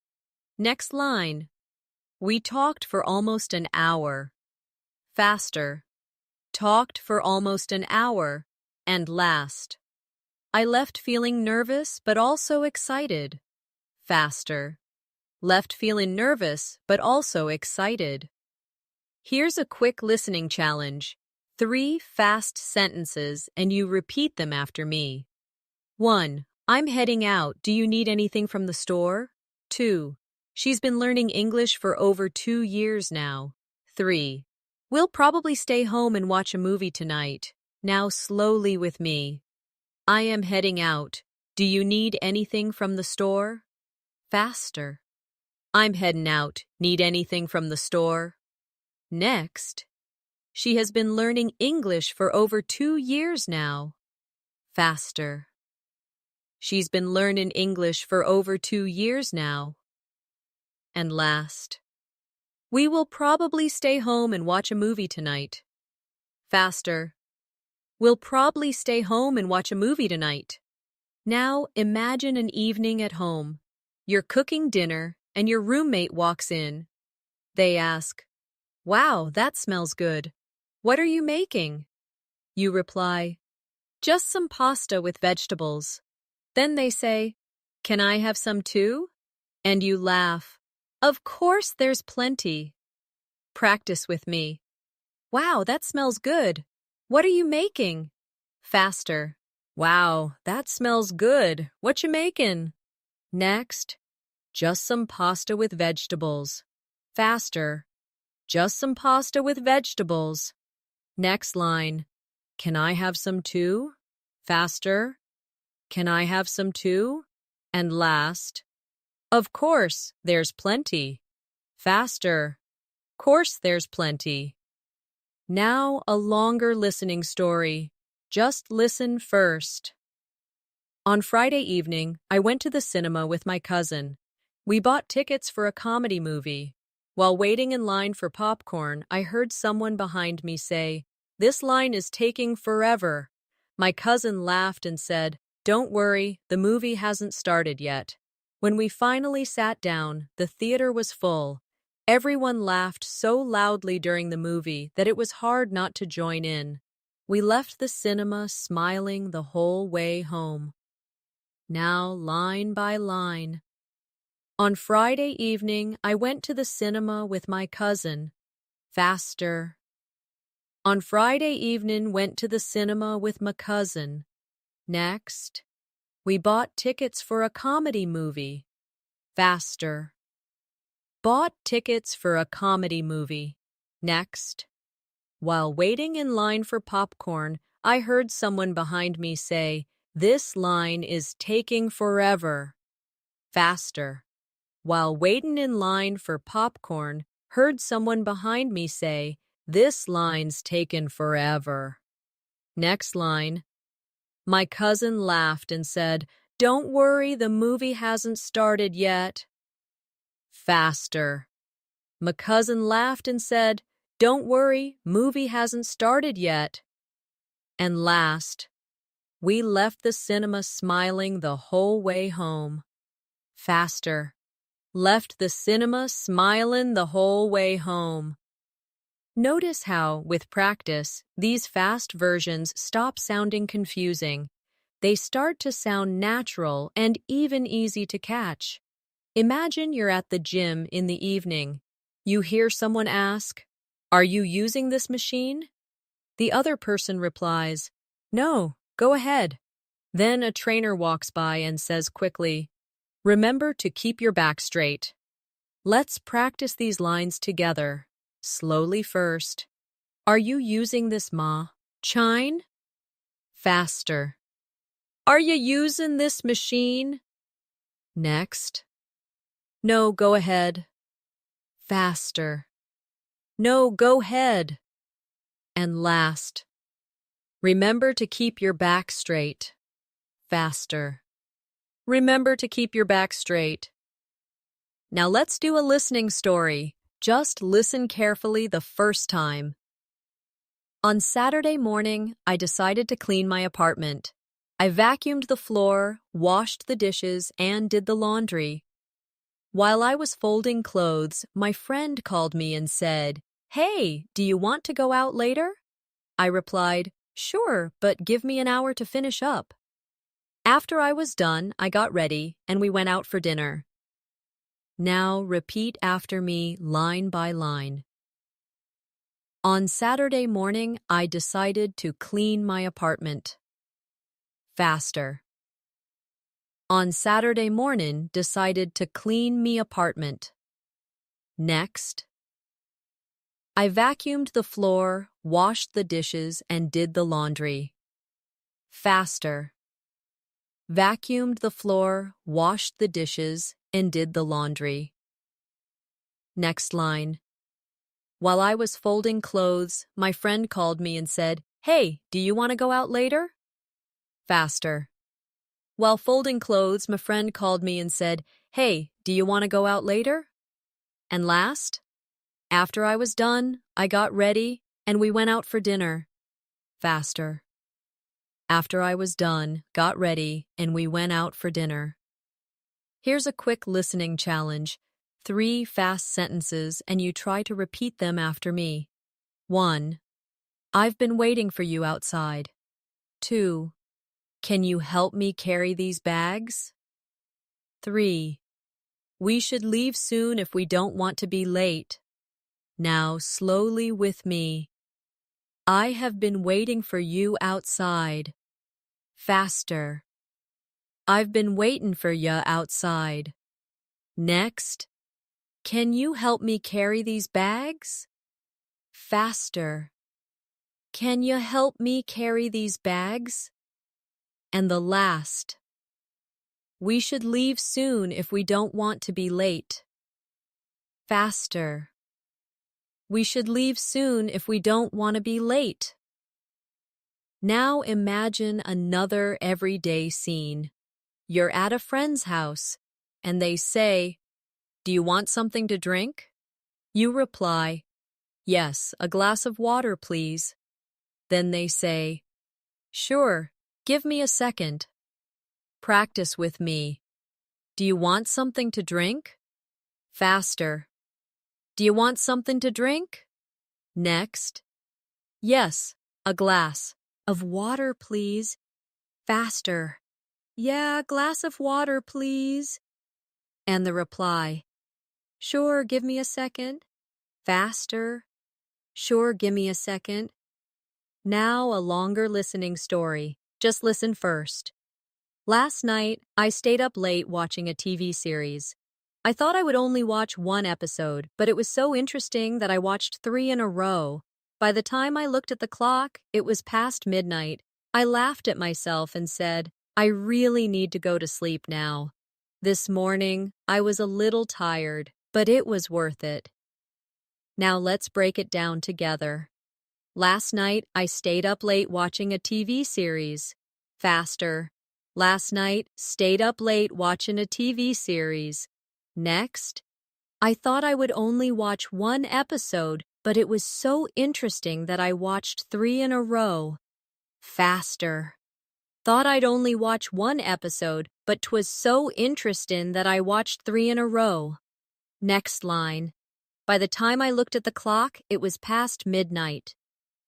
Next line. We talked for almost an hour. Faster. Talked for almost an hour. And last. I left feeling nervous but also excited. Faster. Left feeling nervous but also excited. Here's a quick listening challenge. 3 fast sentences and you repeat them after me. 1. I'm heading out. Do you need anything from the store? 2. She's been learning English for over 2 years now. 3. We'll probably stay home and watch a movie tonight. Now slowly with me. I am heading out. Do you need anything from the store? Faster. I'm heading out. Need anything from the store? Next. She has been learning English for over 2 years now. Faster. She's been learning English for over 2 years now. And last. We will probably stay home and watch a movie tonight. Faster. We'll probably stay home and watch a movie tonight. Now imagine an evening at home. You're cooking dinner and your roommate walks in. They ask, "Wow, that smells good. What are you making?" You reply, "Just some pasta with vegetables." Then they say, "Can I have some too?" And you laugh. "Of course, there's plenty." Practice with me. "Wow, that smells good. What are you making?" Faster. "Wow, that smells good. What you making?" Next. "Just some pasta with vegetables." Faster. "Just some pasta with vegetables." Next line. "Can I have some too?" Faster. "Can I have some too?" And last. "Of course, there's plenty." Faster. "Course there's plenty." Now a longer listening story. Just listen first. On Friday evening, I went to the cinema with my cousin. We bought tickets for a comedy movie. While waiting in line for popcorn, I heard someone behind me say, "This line is taking forever." My cousin laughed and said, "Don't worry, the movie hasn't started yet." When we finally sat down, the theater was full. Everyone laughed so loudly during the movie that it was hard not to join in. We left the cinema smiling the whole way home. Now, line by line. On Friday evening, I went to the cinema with my cousin. Faster. On Friday evening, went to the cinema with my cousin. Next. We bought tickets for a comedy movie. Faster. Bought tickets for a comedy movie. Next. While waiting in line for popcorn, I heard someone behind me say, "This line is taking forever." Faster. While waiting in line for popcorn, heard someone behind me say, "This line's taken forever." Next line. My cousin laughed and said, "Don't worry, the movie hasn't started yet." Faster. My cousin laughed and said, "Don't worry, movie hasn't started yet." And last. We left the cinema smiling the whole way home. Faster. Left the cinema smiling the whole way home. Notice how, with practice, these fast versions stop sounding confusing. They start to sound natural and even easy to catch. Imagine you're at the gym in the evening. You hear someone ask, "Are you using this machine?" The other person replies, "No, go ahead." Then a trainer walks by and says quickly, "Remember to keep your back straight." Let's practice these lines together. Slowly first. Are you using this chine? Faster. Are you using this machine? Next. No, go ahead. faster. No, go ahead. And last, remember to keep your back straight. Faster. Remember to keep your back straight. Now let's do a listening story. Just listen carefully the first time. On Saturday morning, I decided to clean my apartment. I vacuumed the floor, washed the dishes, and did the laundry. While I was folding clothes, my friend called me and said, "Hey, do you want to go out later?" I replied, "Sure, but give me an hour to finish up." After I was done, I got ready, and we went out for dinner. Now repeat after me line by line. On Saturday morning, I decided to clean my apartment. Faster. On Saturday morning, decided to clean me apartment. Next. I vacuumed the floor, washed the dishes, and did the laundry. Faster. Vacuumed the floor, washed the dishes, and did the laundry. Next line. While I was folding clothes, my friend called me and said, "Hey, do you want to go out later?" Faster. While folding clothes, my friend called me and said, "Hey, do you want to go out later?" And last, after I was done, I got ready, and we went out for dinner. Faster. After I was done, got ready, and we went out for dinner. Here's a quick listening challenge. 3 fast sentences, and you try to repeat them after me. 1. I've been waiting for you outside. 2. Can you help me carry these bags? 3. We should leave soon if we don't want to be late. Now slowly with me. I have been waiting for you outside. Faster. I've been waiting for ya outside. Next. Can you help me carry these bags? Faster. Can you help me carry these bags? And the last. We should leave soon if we don't want to be late. Faster. We should leave soon if we don't want to be late. Now imagine another everyday scene. You're at a friend's house, and they say, "Do you want something to drink?" You reply, "Yes, a glass of water, please." Then they say, "Sure, give me a second." Practice with me. Do you want something to drink? Faster. Do you want something to drink? Next. Yes, a glass of water, please. Faster. Yeah, a glass of water, please. And the reply, "Sure, give me a second." Faster. Sure, give me a second. Now a longer listening story. Just listen first. Last night, I stayed up late watching a TV series. I thought I would only watch one episode, but it was so interesting that I watched 3 in a row. By the time I looked at the clock, it was past midnight. I laughed at myself and said, "I really need to go to sleep now." This morning, I was a little tired, but it was worth it. Now let's break it down together. Last night, I stayed up late watching a TV series. Faster. Last night, stayed up late watching a TV series. Next. I thought I would only watch one episode, but it was so interesting that I watched 3 in a row. Faster. Thought I'd only watch one episode, but 'twas so interesting that I watched 3 in a row. Next line. By the time I looked at the clock, it was past midnight.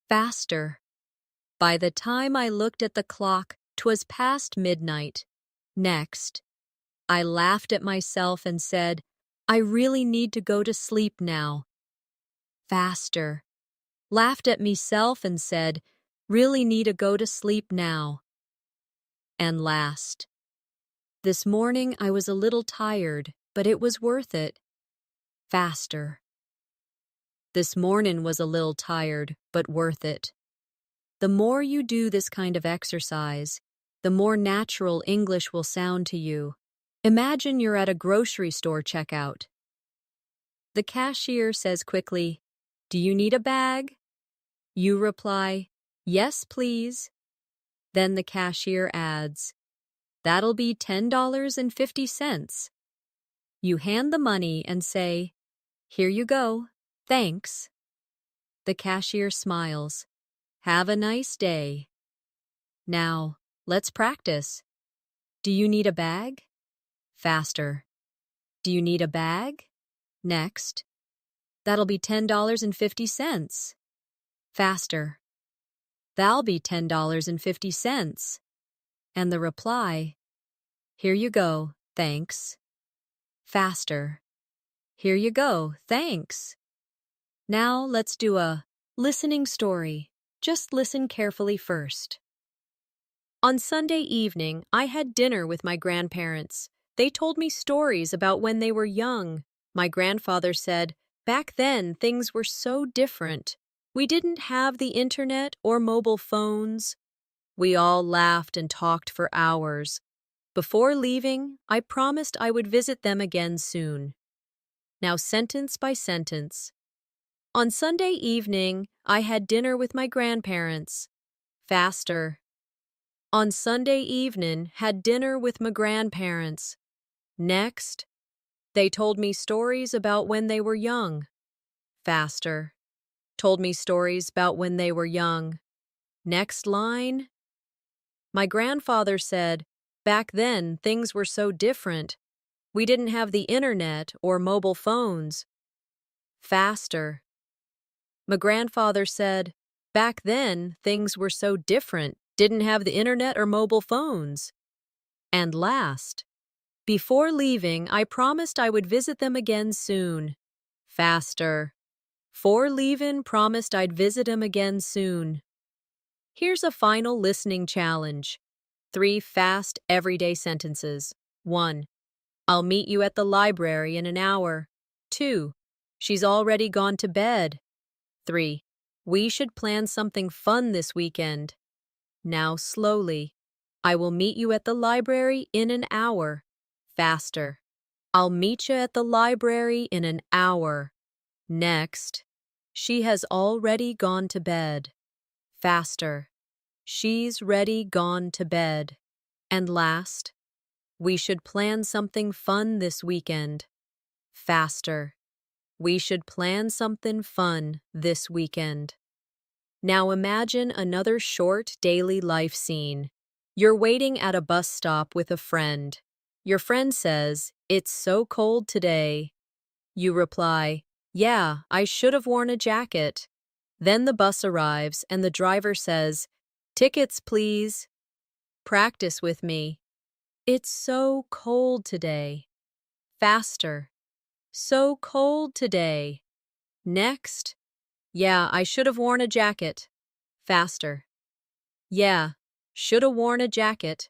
Faster. By the time I looked at the clock, 'twas past midnight. Next. I laughed at myself and said, "I really need to go to sleep now." Faster. Laughed at meself and said, "Really need to go to sleep now." And last. This morning I was a little tired, but it was worth it. Faster. This morning was a little tired, but worth it. The more you do this kind of exercise, the more natural English will sound to you. Imagine you're at a grocery store checkout. The cashier says quickly, "Do you need a bag?" You reply, "Yes, please." Then the cashier adds, "That'll be $10.50. You hand the money and say, "Here you go, thanks." The cashier smiles. "Have a nice day." Now, let's practice. Do you need a bag? Faster. Do you need a bag? Next. That'll be $10.50. Faster. That'll be $10.50. And the reply, "Here you go, thanks." Faster. "Here you go, thanks." Now let's do a listening story. Just listen carefully first. On Sunday evening, I had dinner with my grandparents. They told me stories about when they were young. My grandfather said, "Back then, things were so different. We didn't have the internet or mobile phones." We all laughed and talked for hours. Before leaving, I promised I would visit them again soon. Now, sentence by sentence. On Sunday evening, I had dinner with my grandparents. Faster. On Sunday evening, had dinner with my grandparents. Next. They told me stories about when they were young. Faster. Told me stories about when they were young. Next line. My grandfather said, "Back then, things were so different. We didn't have the internet or mobile phones." Faster. My grandfather said, "Back then, things were so different. Didn't have the internet or mobile phones." And last. Before leaving, I promised I would visit them again soon. Faster. 'Fore leavin', promised I'd visit 'em again soon. Here's a final listening challenge. 3 fast, everyday sentences. 1. I'll meet you at the library in an hour. 2. She's already gone to bed. 3. We should plan something fun this weekend. Now slowly. I will meet you at the library in an hour. Faster. I'll meet you at the library in an hour. Next. She has already gone to bed. Faster. She's ready gone to bed. And last. We should plan something fun this weekend. Faster. We should plan something fun this weekend. Now imagine another short daily life scene. You're waiting at a bus stop with a friend. Your friend says, "It's so cold today." You reply, "Yeah, I should have worn a jacket." Then the bus arrives and the driver says, "Tickets, please." Practice with me. It's so cold today. Faster. So cold today. Next. Yeah, I should have worn a jacket. Faster. Yeah, should have worn a jacket.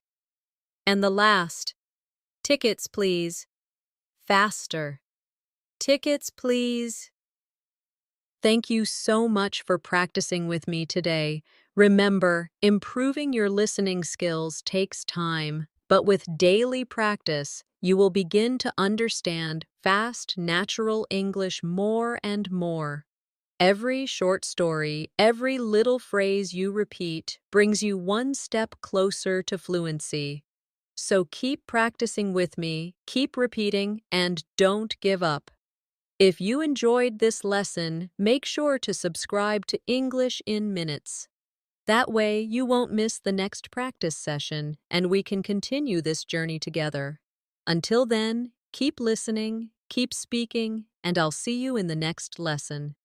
And the last. Tickets, please. Faster. Tickets, please. Thank you so much for practicing with me today. Remember, improving your listening skills takes time, but with daily practice, you will begin to understand fast, natural English more and more. Every short story, every little phrase you repeat brings you one step closer to fluency. So keep practicing with me, keep repeating, and don't give up. If you enjoyed this lesson, make sure to subscribe to English in Minutes. That way, you won't miss the next practice session, and we can continue this journey together. Until then, keep listening, keep speaking, and I'll see you in the next lesson.